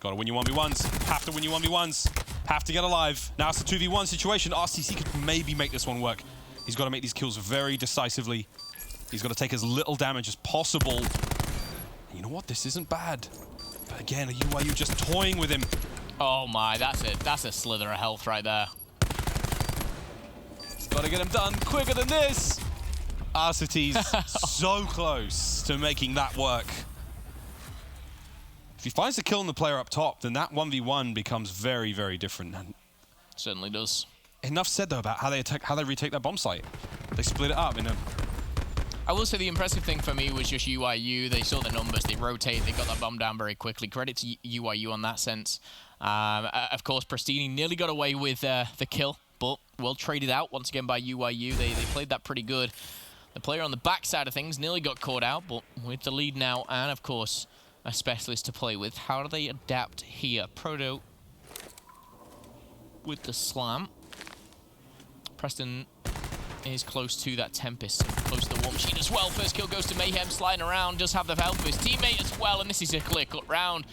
Got to win your 1v1s. Have to win your 1v1s. Have to get alive. Now it's a 2v1 situation. RCC could maybe make this one work. He's got to make these kills very decisively. He's got to take as little damage as possible. You know what? This isn't bad. But again, UYU just toying with him. Oh my, that's a slither of health right there. He's got to get him done quicker than this. Arcites so close to making that work. If he finds the kill on the player up top, then that 1v1 becomes very, very different. And certainly does. enough said, though, about how they retake that bomb site. They split it up in a... I will say the impressive thing for me was just UYU. They saw the numbers, they rotate, they got that bomb down very quickly. Credit to UYU on that sense. Of course, Pristini nearly got away with the kill, but well traded out once again by UYU. They played that pretty good. The player on the back side of things nearly got caught out, but with the lead now, and of course, a specialist to play with. How do they adapt here? Proto with the slam. Preston is close to that Tempest, close to the War Machine as well. First kill goes to Mayhem, sliding around, does have the help of his teammate as well, and this is a clear-cut round.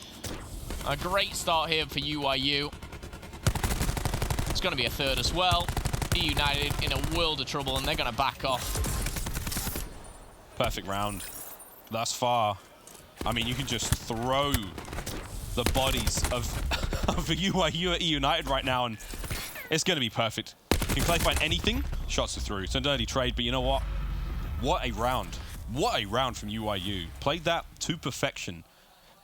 A great start here for UYU. It's going to be a third as well. eUnited in a world of trouble, and they're going to back off. Perfect round thus far. I mean, you can just throw the bodies of UYU at eUnited right now, and it's going to be perfect. Can Clay find anything? Shots are through. It's an early trade, but you know what? What a round. What a round from UYU. Played that to perfection.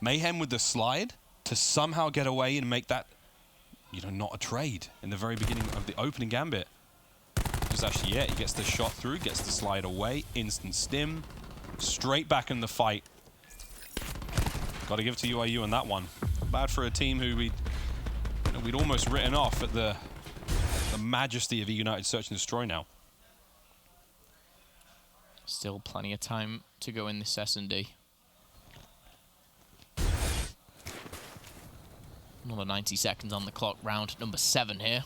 Mayhem with the slide to somehow get away and make that, you know, not a trade in the very beginning of the opening gambit. Just actually, yeah, he gets the shot through, gets the slide away, instant stim, straight back in the fight. Got to give it to UYU on that one. Bad for a team who we'd almost written off at the majesty of eUnited Search and Destroy now. Still plenty of time to go in this S&D. Another 90 seconds on the clock, round number 7 here.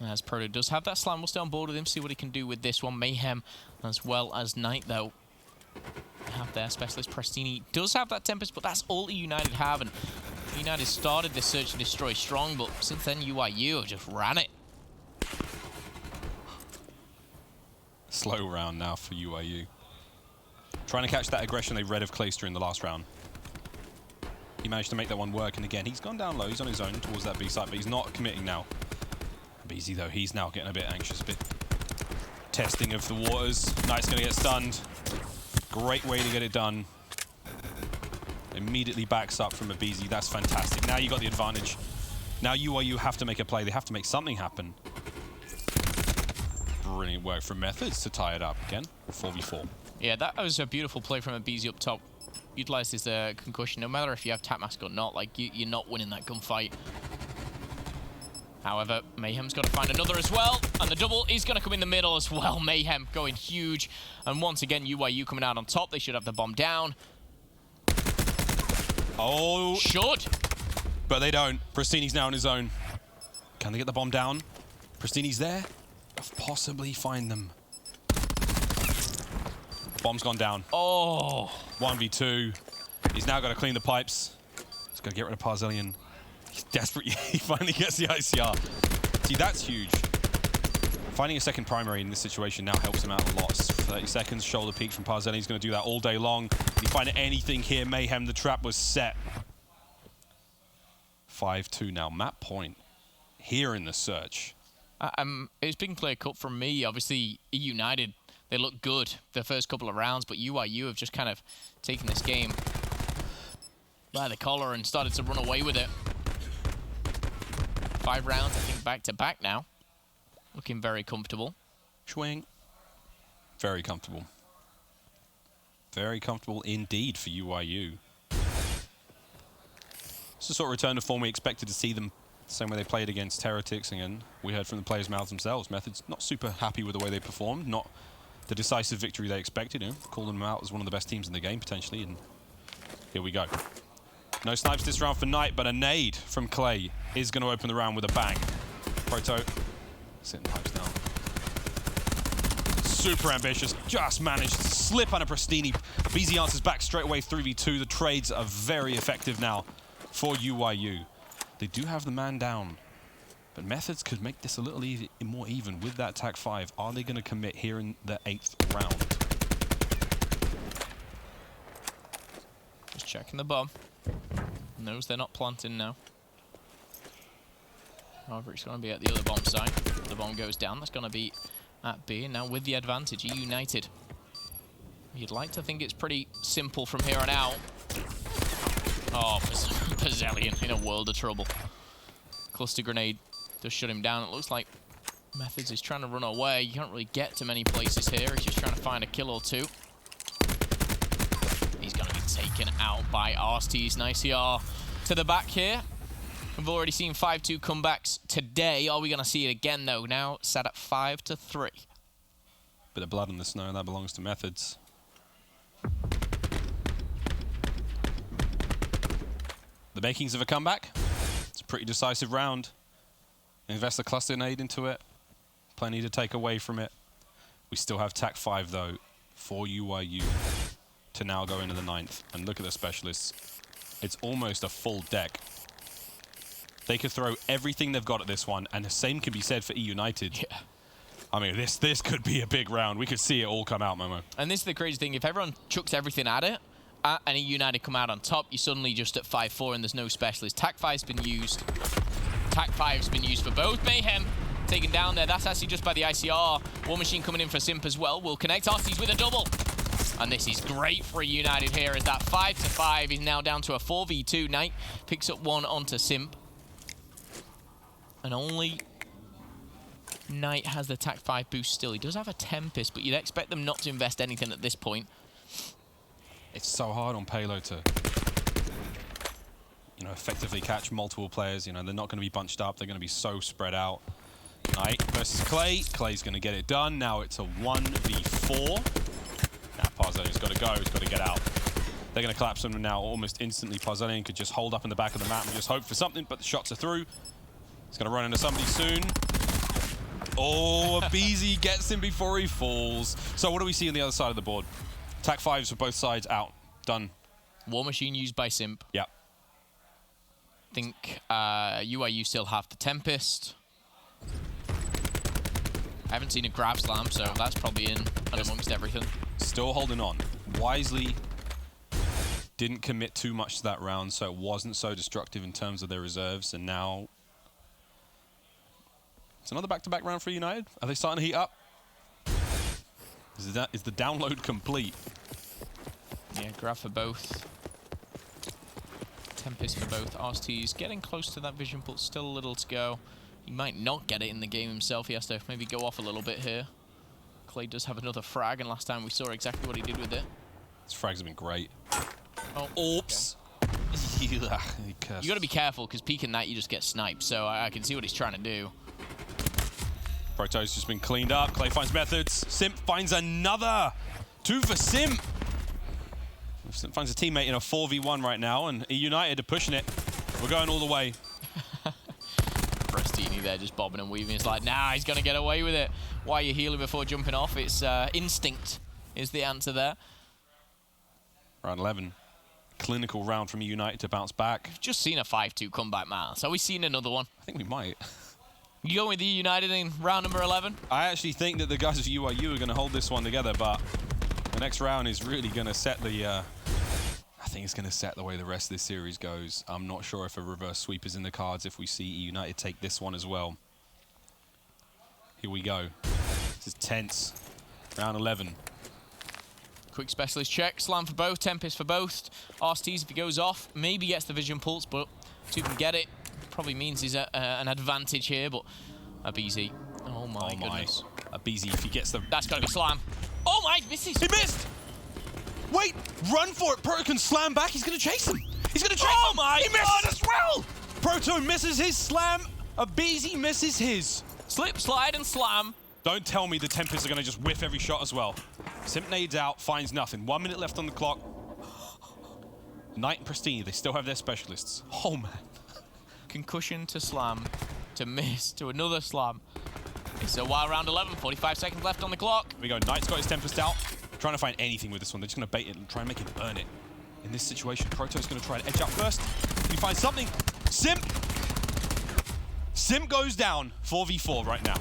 As Proto does have that slam, we'll stay on board with him, see what he can do with this one. Mayhem as well as Knight, though, have their specialist. Prestini does have that Tempest, but that's all eUnited have, and United started this Search and Destroy strong, but since then UYU have just ran it. Slow round now for UYU. Trying to catch that aggression they read of Clayster in the last round. He managed to make that one work, and again, he's gone down low. He's on his own towards that B site, but he's not committing now. Beezy, though, he's now getting a bit anxious, a bit testing of the waters. Knight's going to get stunned. Great way to get it done. Immediately backs up from a Beezy. That's fantastic. Now you got the advantage. Now UYU have to make a play. They have to make something happen. Brilliant work from Methods to tie it up again. 4v4. Yeah, that was a beautiful play from a Beezy up top. Utilized his concussion. No matter if you have tap mask or not, like you're not winning that gunfight. However, Mayhem's got to find another as well, and the double is going to come in the middle as well. Mayhem going huge, and once again, UYU coming out on top. They should have the bomb down. Oh. Should. But they don't. Pristini's now on his own. Can they get the bomb down? Pristini's there. Possibly find them. Bomb's gone down. Oh. 1v2. He's now got to clean the pipes. He's got to get rid of Parzelian. He's desperate. He finally gets the ICR. See, that's huge. Finding a second primary in this situation now helps him out a lot. 30 seconds, shoulder peek from Parzelian. He's going to do that all day long. Can he find anything here? Mayhem, the trap was set. 5-2 now. Map point here in the search. It's been clear cut from me. Obviously, eUnited, they look good the first couple of rounds, but UYU have just kind of taken this game by the collar and started to run away with it. 5 rounds, I think, back-to-back now. Looking very comfortable. Swing. Very comfortable. Very comfortable indeed for UYU. It's the sort of return to form we expected to see them. Same way they played against Heretics. Again, we heard from the players' mouths themselves. Methods not super happy with the way they performed. Not the decisive victory they expected. You know, calling them out as one of the best teams in the game, potentially. And here we go. No snipes this round for Knight, but a nade from Clay is going to open the round with a bang. Proto sitting pipes down. Super ambitious. Just managed to slip on a Pristini. BZ answers back straight away 3v2. The trades are very effective now for UYU. They do have the man down, but Methods could make this a little more even with that TAC 5. Are they going to commit here in the 8th round? Just checking the bomb. Knows they're not planting now. However, it's going to be at the other bomb site. The bomb goes down. That's going to be at B. And now with the advantage, eUnited. You'd like to think it's pretty simple from here on out. Oh, Pazzellian in a world of trouble. Cluster grenade does shut him down. It looks like Methods is trying to run away. You can't really get to many places here. He's just trying to find a kill or two. He's going to be taken out by Arstees. Nice ER to the back here. We've already seen 5-2 comebacks today. Are we going to see it again, though? Now set at 5-3. Bit of blood in the snow, and that belongs to Methods. The makings of a comeback. It's a pretty decisive round. Invest the cluster nade into it. Plenty to take away from it. We still have TAC 5, though, for UYU to now go into the 9th. And look at the specialists. It's almost a full deck. They could throw everything they've got at this one, and the same can be said for eUnited. Yeah. I mean, this could be a big round. We could see it all come out, Momo. And this is the crazy thing. If everyone chucks everything at it, and eUnited come out on top, you're suddenly just at 5-4 and there's no specialist. TAC 5's been used. TAC 5's been used for both. Mayhem taken down there. That's actually just by the ICR. War Machine coming in for Simp as well. Will connect Arstees with a double. And this is great for eUnited here, as that 5-5 is now down to a 4v2. Knight picks up one onto Simp. And only Knight has the TAC 5 boost still. He does have a Tempest, but you'd expect them not to invest anything at this point. It's so hard on payload to, you know, effectively catch multiple players. You know, they're not going to be bunched up. They're going to be so spread out. Knight versus Clay. Clay's going to get it done. Now it's a 1v4. Now Parzelian's got to go. He's got to get out. They're going to collapse him now almost instantly. Parzelian could just hold up in the back of the map and just hope for something, but the shots are through. He's going to run into somebody soon. Oh, Abizi gets him before he falls. So what do we see on the other side of the board? TAC 5s for both sides out. Done. War Machine used by Simp. Yep. I think UYU still have the Tempest. I haven't seen a grab slam, so that's probably in and amongst everything. Still holding on. Wisely didn't commit too much to that round, so it wasn't so destructive in terms of their reserves, and now it's another back-to-back round for United. Are they starting to heat up? Is the download complete? Yeah, grab for both. Tempest for both. Arstees getting close to that vision pulse. Still a little to go. He might not get it in the game himself. He has to maybe go off a little bit here. Clay does have another frag, and last time we saw exactly what he did with it. His frags have been great. Oh, oops. Okay. You got to be careful, because peeking that, you just get sniped. So I can see what he's trying to do. Proto's just been cleaned up. Clay finds Methods. Simp finds another. 2 for Simp. Simp finds a teammate in a 4v1 right now, and eUnited are pushing it. We're going all the way. Prestini there just bobbing and weaving. It's like, nah, he's going to get away with it. Why are you healing before jumping off? It's instinct is the answer there. Round 11. Clinical round from eUnited to bounce back. We've just seen a 5-2 comeback, man. So we've seen another one. I think we might. You going with eUnited in round number 11? I actually think that the guys of UYU are going to hold this one together, but the next round is really going to set the... I think it's going to set the way the rest of this series goes. I'm not sure if a reverse sweep is in the cards if we see eUnited take this one as well. Here we go. This is tense. Round 11. Quick specialist check. Slam for both. Tempest for both. Arstees, if he goes off, maybe gets the vision pulse, but 2 can get it. Probably means he's at an advantage here, but Abizi. Oh my goodness. Abizi, if he gets the... That's got to be slam. Oh my, misses. He missed! Wait, run for it. Proto can slam back. He's going to chase him. He's going to chase him. Oh my He God. misses as well. Proto misses his slam. Abizi misses his. Slip, slide, and slam. Don't tell me the Tempests are going to just whiff every shot as well. Simp nades out, finds nothing. 1 minute left on the clock. Knight and Prestini, they still have their specialists. Oh, man. Concussion to slam, to miss, to another slam. It's a wild round 11, 45 seconds left on the clock. Here we go, Knight's got his Tempest out. Trying to find anything with this one. They're just going to bait it and try and make him earn it. In this situation, Proto's going to try to edge up first. He finds something. Simp! Simp goes down. 4v4 right now.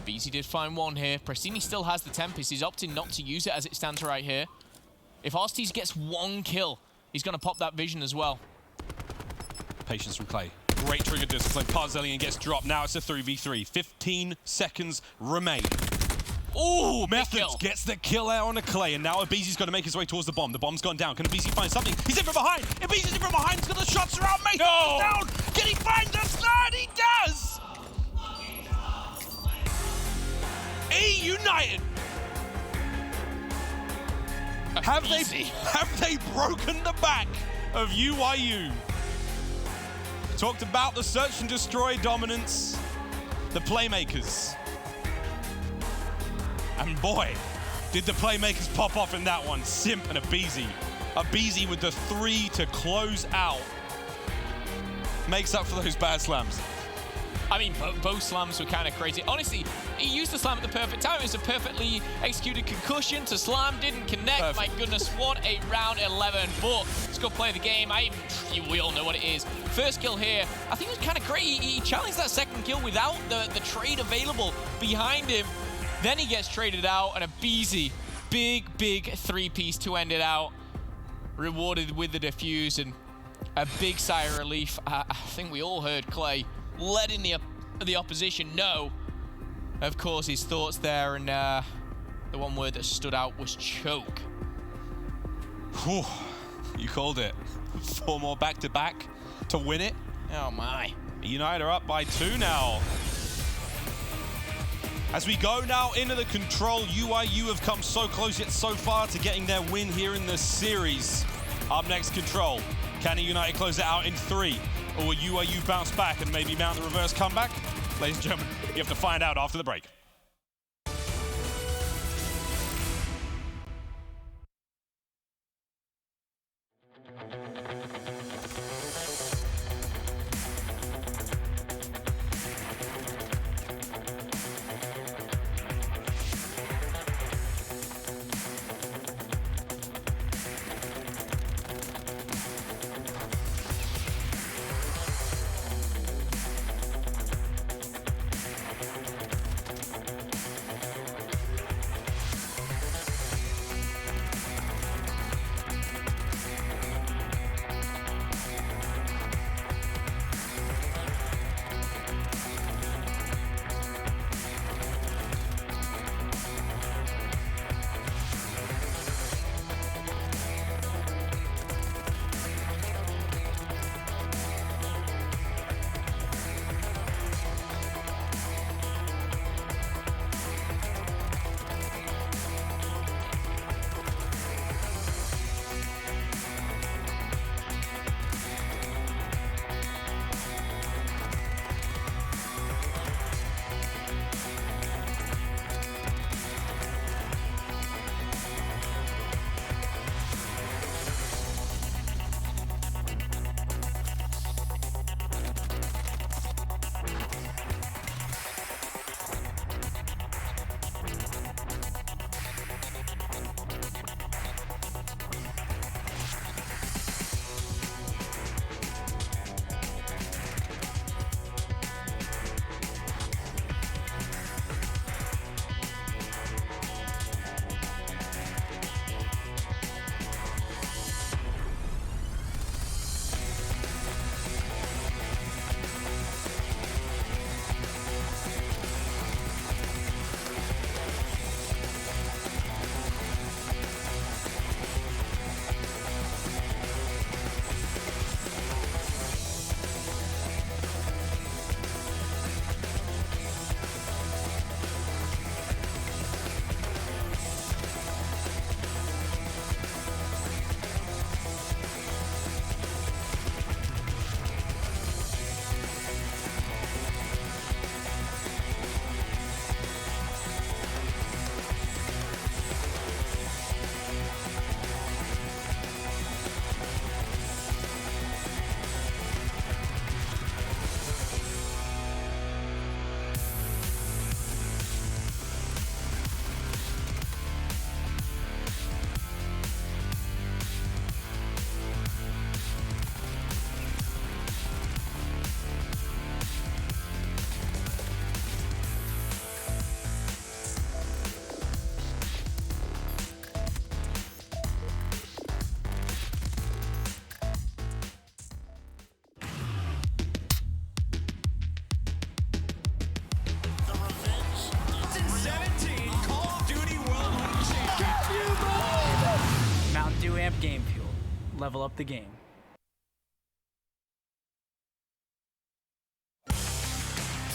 Beezy did find one here. Prestini still has the Tempest. He's opting not to use it as it stands right here. If Arstees gets 1 kill, he's going to pop that vision as well. Patience from Clay. Great trigger discipline. Parzelian gets dropped. Now it's a 3v3. 15 seconds remain. Ooh, big Methods kill. gets the kill out on the clay, and now Abizi's got to make his way towards the bomb. The bomb's gone down. Can Abizi find something? He's in from behind. Abizi's in from behind. He's got the shots around me. No. Down. Can he find the slide? He does. eUnited. Have they broken the back of UYU? Talked about the search and destroy dominance, the playmakers. And boy, did the playmakers pop off in that one. Simp and Abizi. Abizi with the 3 to close out. Makes up for those bad slams. I mean, both slams were kind of crazy. Honestly, he used the slam at the perfect time. It was a perfectly executed concussion to slam, didn't connect. Perfect. My goodness, what a round 11. But let's go play the game. We all know what it is. First kill here, I think it was kind of great. He challenged that second kill without the trade available behind him. Then he gets traded out, and Abizi, big 3-piece to end it out. Rewarded with the defuse and a big sigh of relief. I think we all heard Clay letting the opposition know, of course, his thoughts there, and the one word that stood out was choke. Whew, you called it. 4 more back-to-back to win it. Oh my. United are up by 2 now. As we go now into the control, UYU have come so close yet so far to getting their win here in this series. Up next, control. Can United close it out in 3? Or will UYU bounce back and maybe mount the reverse comeback? Ladies and gentlemen, you have to find out after the break. game fuel. Level up the game.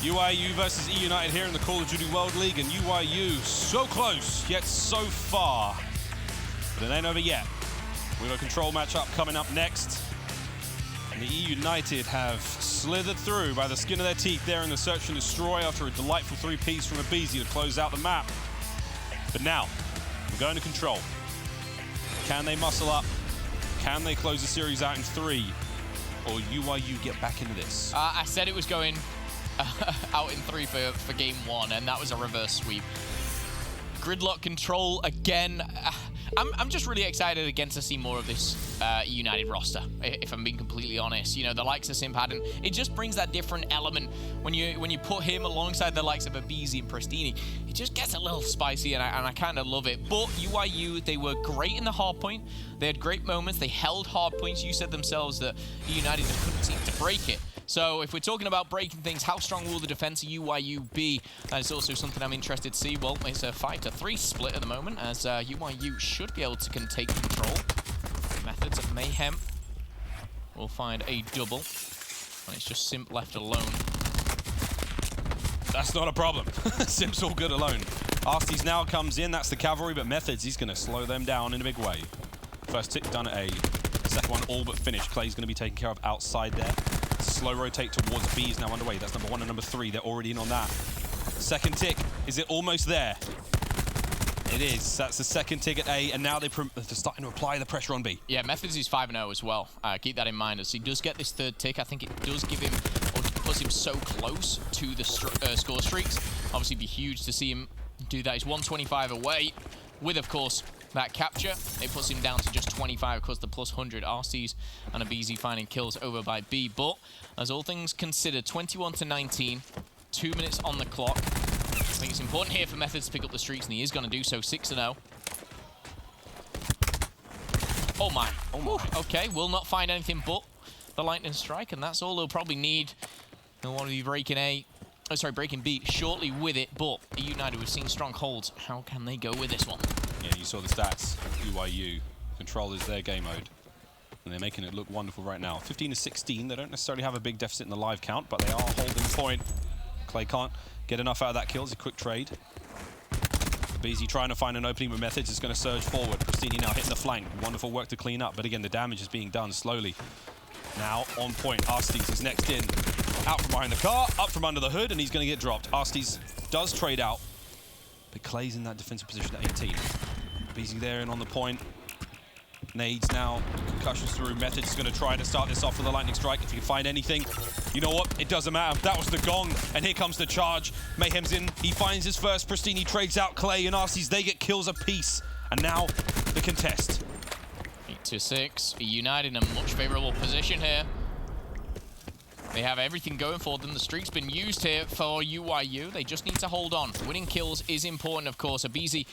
UYU versus eUnited here in the Call of Duty World League, and UYU so close, yet so far. But it ain't over yet. We've got a control matchup coming up next. And the eUnited have slithered through by the skin of their teeth there in the search and destroy after a delightful three-piece from aBeZy to close out the map. But now, we're going to control. Can they muscle up? Can they close the series out in 3? Or UYU get back into this? I said it was going out in 3 for game 1, and that was a reverse sweep. Gridlock control again. I'm just really excited again to see more of this United roster, if I'm being completely honest. You know, the likes of Simpad, and it just brings that different element when you put him alongside the likes of aBeZy and Prestini. It just gets a little spicy, and I kind of love it. But UYU, they were great in the hard point. They had great moments. They held hard points. You said themselves that United just couldn't seem to break it. So if we're talking about breaking things, how strong will the defense of UYU be? That is also something I'm interested to see. Well, it's a 5-3 split at the moment, as UYU should be able to take control. Methods of Mayhem will find a double, and it's just Simp left alone. That's not a problem. Simp's all good alone. Arsty's now comes in, that's the cavalry, but Methods, he's going to slow them down in a big way. First tick done at A. Second one all but finished. Clay's going to be taken care of outside there. Slow rotate towards B is now underway. That's number 1 and number 3. They're already in on that. Second tick. Is it almost there? It is. That's the second tick at A, and now they're starting to apply the pressure on B. Yeah, Methods is 5-0 as well. Keep that in mind as he does get this third tick. I think it does give him, or puts him so close to the score streaks. Obviously, it'd be huge to see him do that. He's 125 away with, of course, that capture. It puts him down to just 25, of course, the plus 100 RCs and aBeZy finding kills over by B. But as all things considered, 21-19, 2 minutes on the clock. I think it's important here for Methods to pick up the streaks, and he is going to do so. 6-0. Oh my. Oh my. Okay, will not find anything but the lightning strike, and that's all they'll probably need. They'll want to be breaking A. Oh, sorry, breaking B shortly with it, but eUnited, we've seen strong holds. How can they go with this one? Yeah, you saw the stats. UYU. Control is their game mode. And they're making it look wonderful right now. 15-16. They don't necessarily have a big deficit in the live count, but they are holding point. Clay can't get enough out of that kill. It's a quick trade. aBeZy trying to find an opening with Methods. Is going to surge forward. Prestini now hitting the flank. Wonderful work to clean up. But again, the damage is being done slowly. Now on point. Arstes is next in. Out from behind the car. Up from under the hood. And he's going to get dropped. Arstes does trade out. But Clay's in that defensive position at 18. aBeZy there and on the point. Nades now, concussions through. Methods is going to try to start this off with a lightning strike. If he can find anything, you know what? It doesn't matter. That was the gong, and here comes the charge. Mayhem's in. He finds his first. Prestini trades out Clay and Arces. They get kills apiece, and now the contest. 8-6. United in a much favorable position here. They have everything going for them. The streak's been used here for UYU. They just need to hold on. Winning kills is important, of course. aBeZy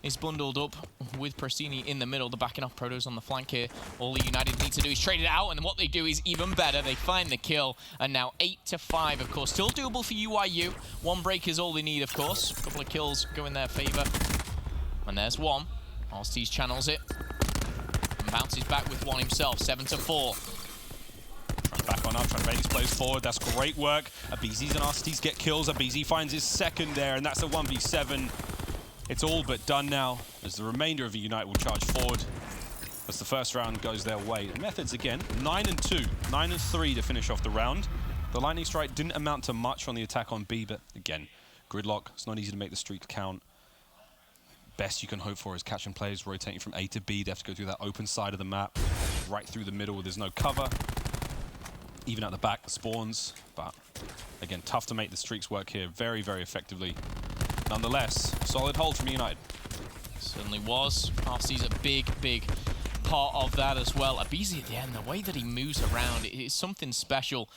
is bundled up with Prestini in the middle. The backing off Protos on the flank here. All the United need to do is trade it out, and what they do is even better. They find the kill, and now 8-5, of course. Still doable for UYU. One break is all they need, of course. A couple of kills go in their favor. And there's one. Arstes channels it. And bounces back with one himself. 7-4. Back on up, trying to make his plays forward. That's great work. aBeZy and Arstes get kills. aBeZy finds his second there, and that's a 1v7. It's all but done now, as the remainder of the United will charge forward as the first round goes their way. Methods again, 9-2, 9-3 to finish off the round. The lightning strike didn't amount to much on the attack on B, but again, gridlock. It's not easy to make the streak count. Best you can hope for is catching players rotating from A to B. They have to go through that open side of the map, right through the middle where there's no cover. Even at the back, the spawns, but again, tough to make the streaks work here very, very effectively. Nonetheless, solid hold from United. Certainly was. Arcee's a big, big part of that as well. aBeZy at the end, the way that he moves around, it is something special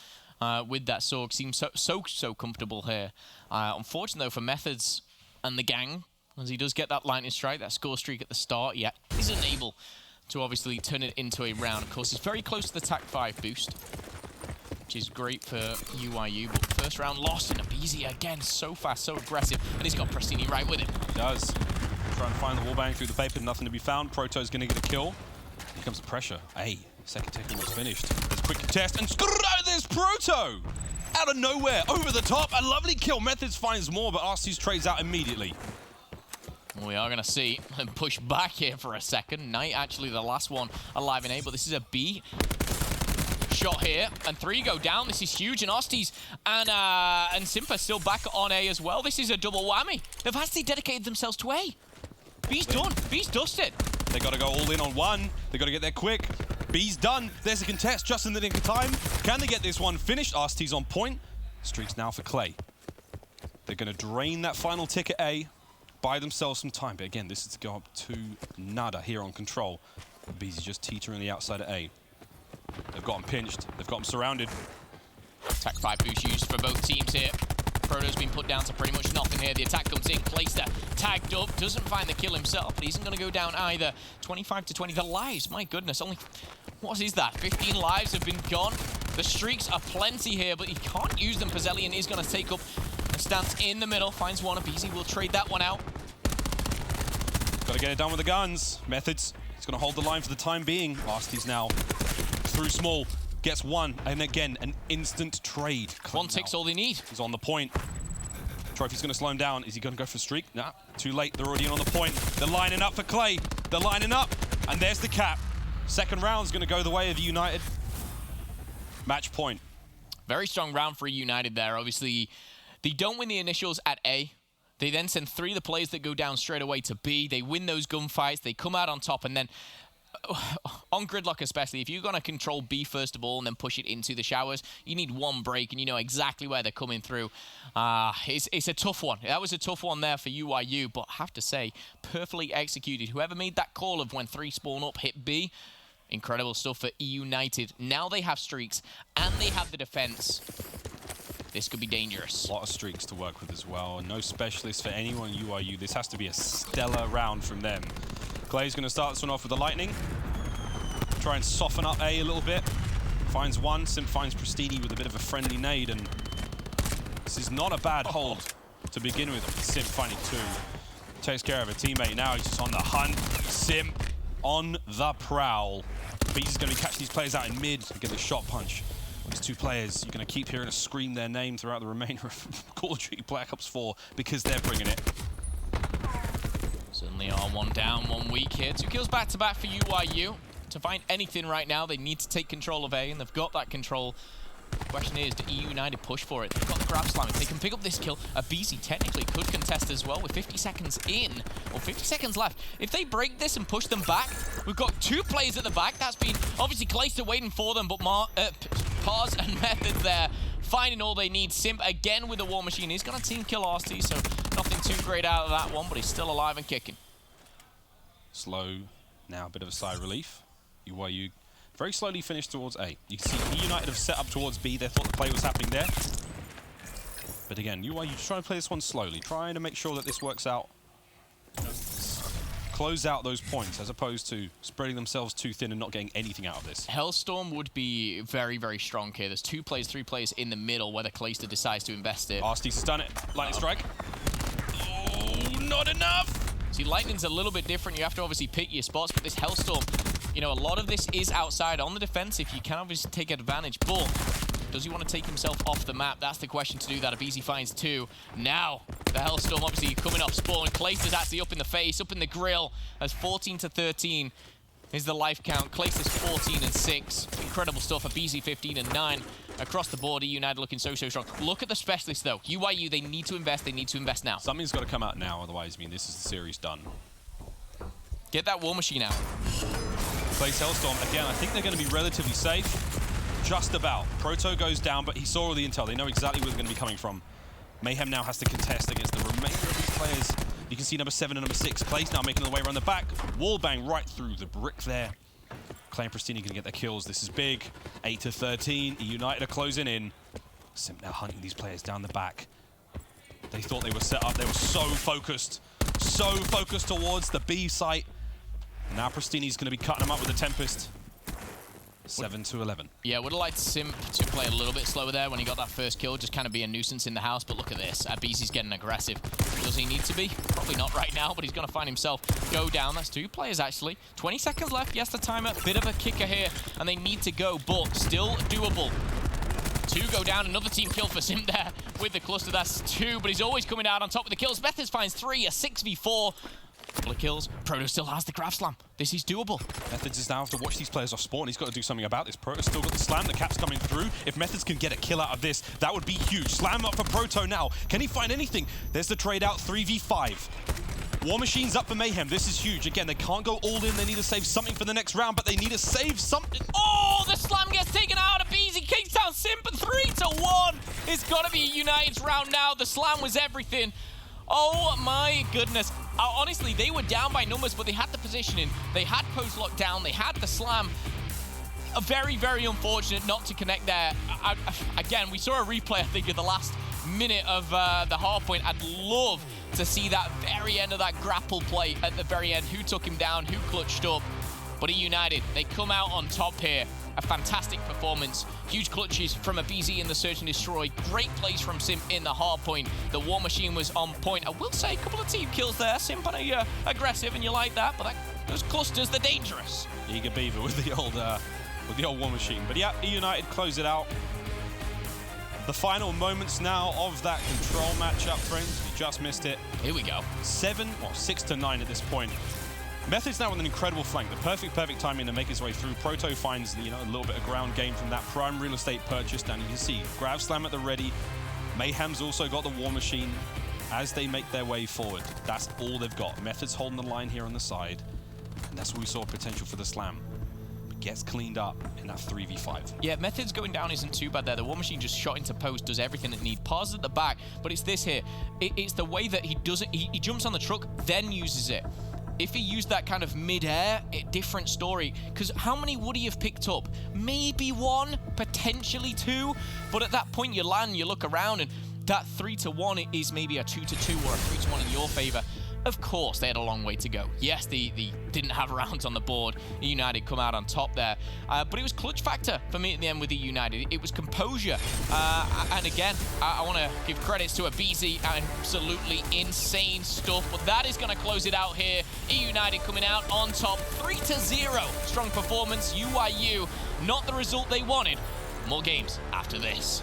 with that sword. Seems so comfortable here. Unfortunately, though, for Methods and the gang, as he does get that lightning strike, that score streak at the start, yeah, isn't able to obviously turn it into a round. Of course, he's very close to the TAC 5 boost, which is great for UYU, but first round lost, and aBeZy again, so fast, so aggressive, and he's got Prestini right with him. He does. Trying to find the wallbang through the paper, nothing to be found. Proto's going to get a kill. He comes the pressure. Second tick almost finished. There's a quick contest, and there's Proto! Out of nowhere, over the top, a lovely kill. Methods finds more, but Arceus trades out immediately. We are going to see him push back here for a second. Knight actually the last one alive in A, but this is a B shot here, and 3 go down. This is huge, and Arceus and Simpa still back on A as well. This is a double whammy. They've actually dedicated themselves to A. B's done. B's dusted. They got to go all in on one. They got to get there quick. B's done. There's a contest just in the nick of time. Can they get this one finished? Arceus on point. Streaks now for Clay. They're going to drain that final tick at A, buy themselves some time. But again, this is to go up to nada here on control. B's just teetering the outside at A. They've got him pinched. They've got him surrounded. Attack 5 boost used for both teams here. Proto's been put down to pretty much nothing here. The attack comes in. Clayster tagged up. Doesn't find the kill himself, but he isn't going to go down either. 25 to 20. The lives, my goodness. Only, what is that? 15 lives have been gone. The streaks are plenty here, but he can't use them. Pazelian is going to take up a stance in the middle. Finds one. BZ will trade that one out. Got to get it done with the guns. Methods. He's going to hold the line for the time being. Arceus now through small. Gets one, and again, an instant trade. One tick's all they need. He's on the point. Trophy's going to slow him down. Is he going to go for a streak? Nah, too late. They're already in on the point. They're lining up for Clay. They're lining up, and there's the cap. Second round's going to go the way of eUnited. Match point. Very strong round for eUnited there. Obviously, they don't win the initials at A. They then send 3 of the players that go down straight away to B. They win those gunfights. They come out on top, and then on Gridlock especially, if you're going to control B first of all and then push it into the showers, you need one break and you know exactly where they're coming through. It's a tough one. That was a tough one there for UYU, but I have to say, perfectly executed. Whoever made that call of when 3 spawn up, hit B, incredible stuff for eUnited. Now they have streaks and they have the defense. This could be dangerous. A lot of streaks to work with as well. No specialists for anyone UYU. This has to be a stellar round from them. Clay's going to start this one off with the lightning. Try and soften up A little bit. Finds one. Simp finds Pristini with a bit of a friendly nade, and this is not a bad hold to begin with. Simp finding 2. Takes care of a teammate. Now he's just on the hunt. Simp on the prowl. Bees is going to catch these players out in mid and get the shot punch. These 2 players, you're going to keep hearing us scream their name throughout the remainder of Call of Duty Black Ops 4 because they're bringing it. Certainly are 1 down, 1 weak here. 2 kills back to back for UYU. To find anything right now, they need to take control of A, and they've got that control. The question is, do eUnited push for it? They've got the grab slam. If they can pick up this kill, a BC technically could contest as well with 50 seconds in, or 50 seconds left. If they break this and push them back, we've got 2 players at the back. That's been obviously Clayster waiting for them, but Pars and Methods there finding all they need. Simp again with the War Machine. He's going to team kill RC, so nothing too great out of that one, but he's still alive and kicking. Slow, now a bit of a sigh of relief. UYU very slowly finished towards A. You can see eUnited have set up towards B. They thought the play was happening there. But again, UYU just trying to play this one slowly, trying to make sure that this works out. Close out those points as opposed to spreading themselves too thin and not getting anything out of this. Hellstorm would be very, very strong here. There's 2 players, 3 players in the middle where the Clayster decides to invest it. Arceus has done it. Lightning strike. Oh, not enough. See, Lightning's a little bit different. You have to obviously pick your spots, but this Hellstorm, you know, a lot of this is outside on the defensive. You can obviously take advantage, but does he want to take himself off the map? That's the question to do that. Abisi finds 2. Now, the Hellstorm obviously coming up spawn. Clayster's actually up in the face, up in the grill. As 14 to 13 is the life count. Clayster's 14 and 6. Incredible stuff. Abisi 15 and 9. Across the board, eUnited looking so strong. Look at the specialists, though. UYU, they need to invest. They need to invest now. Something's got to come out now, otherwise, I mean, this is the series done. Get that War Machine out. Plays Hellstorm. Again, I think they're going to be relatively safe. Just about. Proto goes down, but he saw all the intel. They know exactly where they're going to be coming from. Mayhem now has to contest against the remainder of these players. You can see number 7 and number 6. Clay's now making their way around the back. Wall bang right through the brick there. Clay and Pristini going to get their kills. This is big. 8 to 13. eUnited are closing in. Simp now hunting these players down the back. They thought they were set up. They were so focused towards the B site. Now Pristini's going to be cutting them up with the Tempest. 7-11. Yeah, would have liked Simp to play a little bit slower there when he got that first kill, just kind of be a nuisance in the house, but look at this. Abizi's getting aggressive. Does he need to be? Probably not right now, but he's going to find himself go down. That's 2 players, actually. 20 seconds left. Yes, the timer. Bit of a kicker here, and they need to go, but still doable. 2 go down. Another team kill for Simp there with the cluster. That's 2, but he's always coming out on top of the kills. Methods finds 3, a 6v4. Couple of kills. Proto still has the grab slam. This is doable. Methods is now have to watch these players off spawn. He's got to do something about this. Proto's still got the slam. The cap's coming through. If Methods can get a kill out of this, that would be huge. Slam up for Proto now. Can he find anything? There's the trade out, 3v5. War Machine's up for Mayhem. This is huge. Again, they can't go all in. They need to save something for the next round, but they need to save something. Oh, the slam gets taken out of Easy. Kicks down Simp, 3-1. It's got to be United's round now. The slam was everything. Oh my goodness. Honestly, they were down by numbers, but they had the positioning. They had post lockdown. They had the slam. Very, very unfortunate not to connect there. Again, we saw a replay, I think, of the last minute of the hard point. I'd love to see that very end of that grapple play at the very end. Who took him down? Who clutched up? But eUnited, they come out on top here. A fantastic performance. Huge clutches from Abizi in the Search and Destroy. Great plays from Simp in the hard point. The War Machine was on point. I will say a couple of team kills there. Simp on a aggressive, and you like that, but those clusters, they're dangerous. Eager Beaver with the old War Machine. But yeah, eUnited close it out. The final moments now of that control matchup, friends. You just missed it. Here we go. 6-9 at this point. Methods now with an incredible flank. The perfect timing to make his way through. Proto finds, a little bit of ground gain from that prime real estate purchase. And you can see Grav Slam at the ready. Mayhem's also got the War Machine as they make their way forward. That's all they've got. Methods holding the line here on the side. And that's where we saw potential for the slam. But gets cleaned up in that 3v5. Yeah, Methods going down isn't too bad there. The War Machine just shot into post, does everything it needs. Pauses at the back, but it's this here. It's the way that he does it. He jumps on the truck, then uses it. If he used that kind of mid-air, different story. Because how many would he have picked up? Maybe 1, potentially 2. But at that point, you land, you look around, and that 3-1 is maybe a 2-2 or a 3-1 in your favor. Of course, they had a long way to go. Yes, they didn't have rounds on the board. eUnited come out on top there. But it was clutch factor for me at the end with eUnited. It was composure. And again, I want to give credits to Abizi. Absolutely insane stuff. But that is going to close it out here. eUnited coming out on top 3-0. Strong performance. UYU, not the result they wanted. More games after this.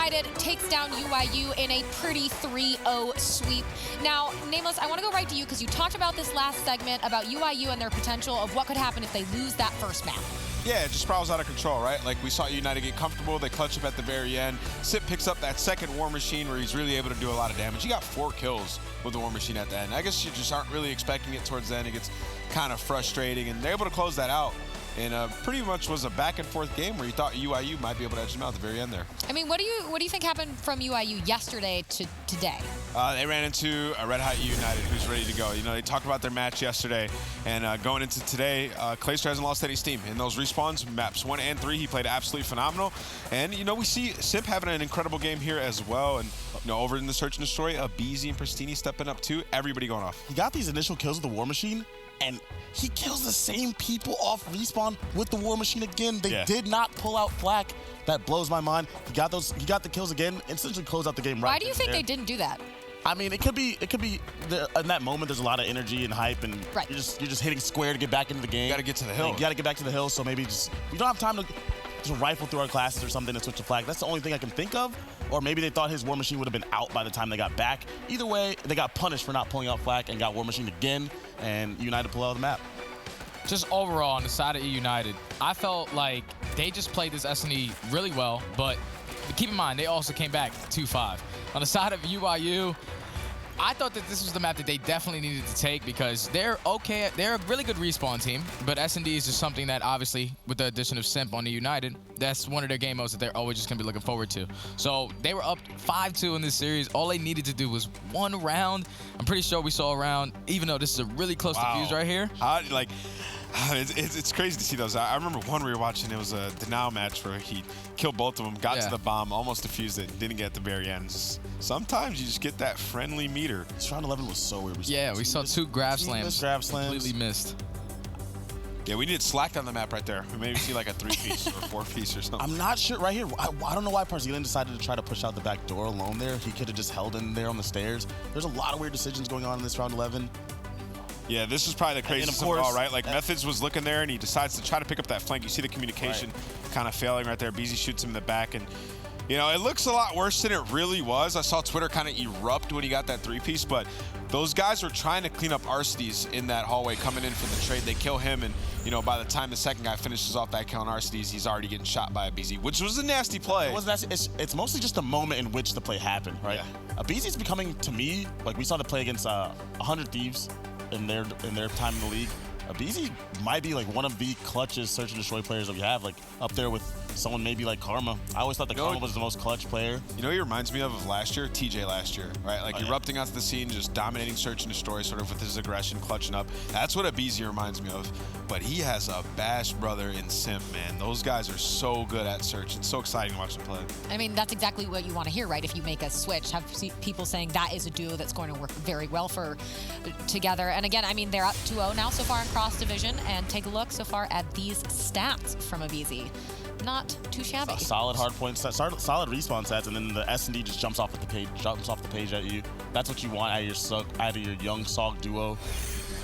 eUnited takes down UYU in a pretty 3-0 sweep. Now, Nameless, I want to go right to you because you talked about this last segment about UYU and their potential of what could happen if they lose that first map. Yeah, it just spirals out of control, right? Like, we saw United get comfortable. They clutch up at the very end. Sip picks up that second War Machine where he's really able to do a lot of damage. He got 4 kills with the War Machine at the end. I guess you just aren't really expecting it towards the end. It gets kind of frustrating, and they're able to close that out. And pretty much was a back-and-forth game where you thought UYU might be able to edge them out at the very end there. I mean, what do you think happened from UYU yesterday to today? They ran into a red-hot eUnited who's ready to go. You know, they talked about their match yesterday, and going into today, Clayster hasn't lost any steam. In those respawns, maps 1 and 3, he played absolutely phenomenal. And, you know, we see Simp having an incredible game here as well. And, you know, over in the Search and Destroy, Beezy and Pristini stepping up too. Everybody going off. He got these initial kills with the War Machine, and he kills the same people off respawn with the War Machine again. They did not pull out flak. That blows my mind. He got the kills again, essentially closed out the game right. Why do you think they didn't do that? I mean, it could be in that moment there's a lot of energy and hype, and you're just hitting square to get back into the game. You got to get to the hill. You got to get back to the hill, so maybe we don't have time to just rifle through our classes or something to switch the flag. That's the only thing I can think of. Or maybe they thought his War Machine would have been out by the time they got back. Either way, they got punished for not pulling out flak and got War Machine again, and United pull out of the map. Just overall, on the side of eUnited, I felt like they just played this S&E really well, but keep in mind, they also came back 2-5. On the side of UYU, I thought that this was the map that they definitely needed to take because they're okay. They're a really good respawn team, but S&D is just something that obviously, with the addition of Simp on the United, that's one of their game modes that they're always just going to be looking forward to. So they were up 5-2 in this series. All they needed to do was 1 round. I'm pretty sure we saw a round, even though this is a really close defuse right here. It's crazy to see those. I remember one we were watching. It was a Denial match where he killed both of them, got to the bomb, almost defused it, didn't get at the very end. Sometimes you just get that friendly meter. This round 11 was so weird. Yeah, we saw 2 grab slams. Completely missed. Yeah, we needed slack on the map right there. We maybe see like a 3-piece or 4-piece or something. I'm not sure. Right here, I don't know why Parzilian decided to try to push out the back door alone there. He could have just held in there on the stairs. There's a lot of weird decisions going on in this round 11. Yeah, this is probably the craziest of all, right? Like, Methods was looking there, and he decides to try to pick up that flank. You see the communication kind of failing right there. Beezy shoots him in the back, and, you know, it looks a lot worse than it really was. I saw Twitter kind of erupt when he got that 3-piece, but those guys were trying to clean up Arcides in that hallway coming in for the trade. They kill him, and, you know, by the time the second guy finishes off that kill on Arcides, he's already getting shot by a BZ, which was a nasty play. It's mostly just the moment in which the play happened, right? Yeah. BZ's becoming, to me, like we saw the play against 100 Thieves in their time in the league. BZ might be like one of the clutchest search and destroy players that we have, like up there with someone maybe like Karma. I always thought that Karma was the most clutch player. You know, he reminds me of last year, TJ last year, right? Like erupting onto the scene, just dominating search and destroy, sort of with his aggression, clutching up. That's what a BZ reminds me of. But he has a bash brother in Simp, man. Those guys are so good at search. It's so exciting to watch them play. I mean, that's exactly what you want to hear, right? If you make a switch, have people saying that is a duo that's going to work very well together. And again, I mean, they're up 2-0 now so far in cross division, and take a look so far at these stats from a BZ. Not too shabby. Solid hard point stats, solid respawn stats, and then the S&D just jumps off the page at you. That's what you want out of your young SOG duo.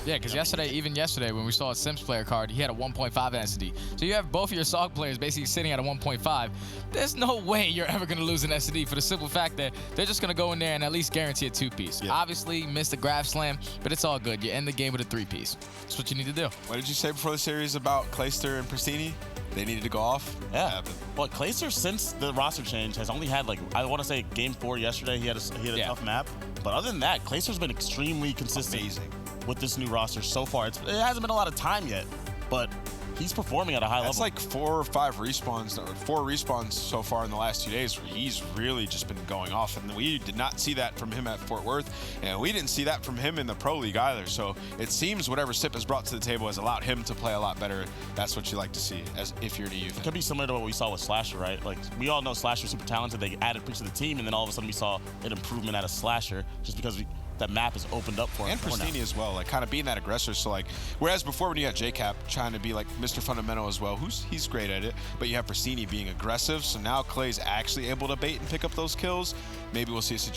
Yeah, because even yesterday, when we saw a Sims player card, he had a 1.5 SD. So you have both of your SOG players basically sitting at a 1.5. There's no way you're ever going to lose an SD for the simple fact that they're just going to go in there and at least guarantee a 2-piece. Yeah. Obviously, missed a grab slam, but it's all good. You end the game with a 3-piece. That's what you need to do. What did you say before the series about Clayster and Pristini? They needed to go off? Yeah. Well, Clayster, since the roster change, has only had, like, I want to say game 4 yesterday. He had a tough map. But other than that, Clayster's been extremely consistent. Amazing. With this new roster so far. It hasn't been a lot of time yet, but he's performing at a high level. That's like 4 or 5 respawns, or 4 respawns so far in the last 2 days where he's really just been going off. And we did not see that from him at Fort Worth, and we didn't see that from him in the Pro League either. So it seems whatever Sip has brought to the table has allowed him to play a lot better. That's what you like to see as if you're an EU fan. It could be similar to what we saw with Slasher, right? Like, we all know Slasher's super talented. They added Preach to the team, and then all of a sudden we saw an improvement out of Slasher just because that map is opened up for him. And Pristini as well, like kind of being that aggressor. So like, whereas before when you had JCap trying to be like Mr. Fundamental as well, he's great at it, but you have Pristini being aggressive. So now Clay's actually able to bait and pick up those kills. Maybe we'll see a situation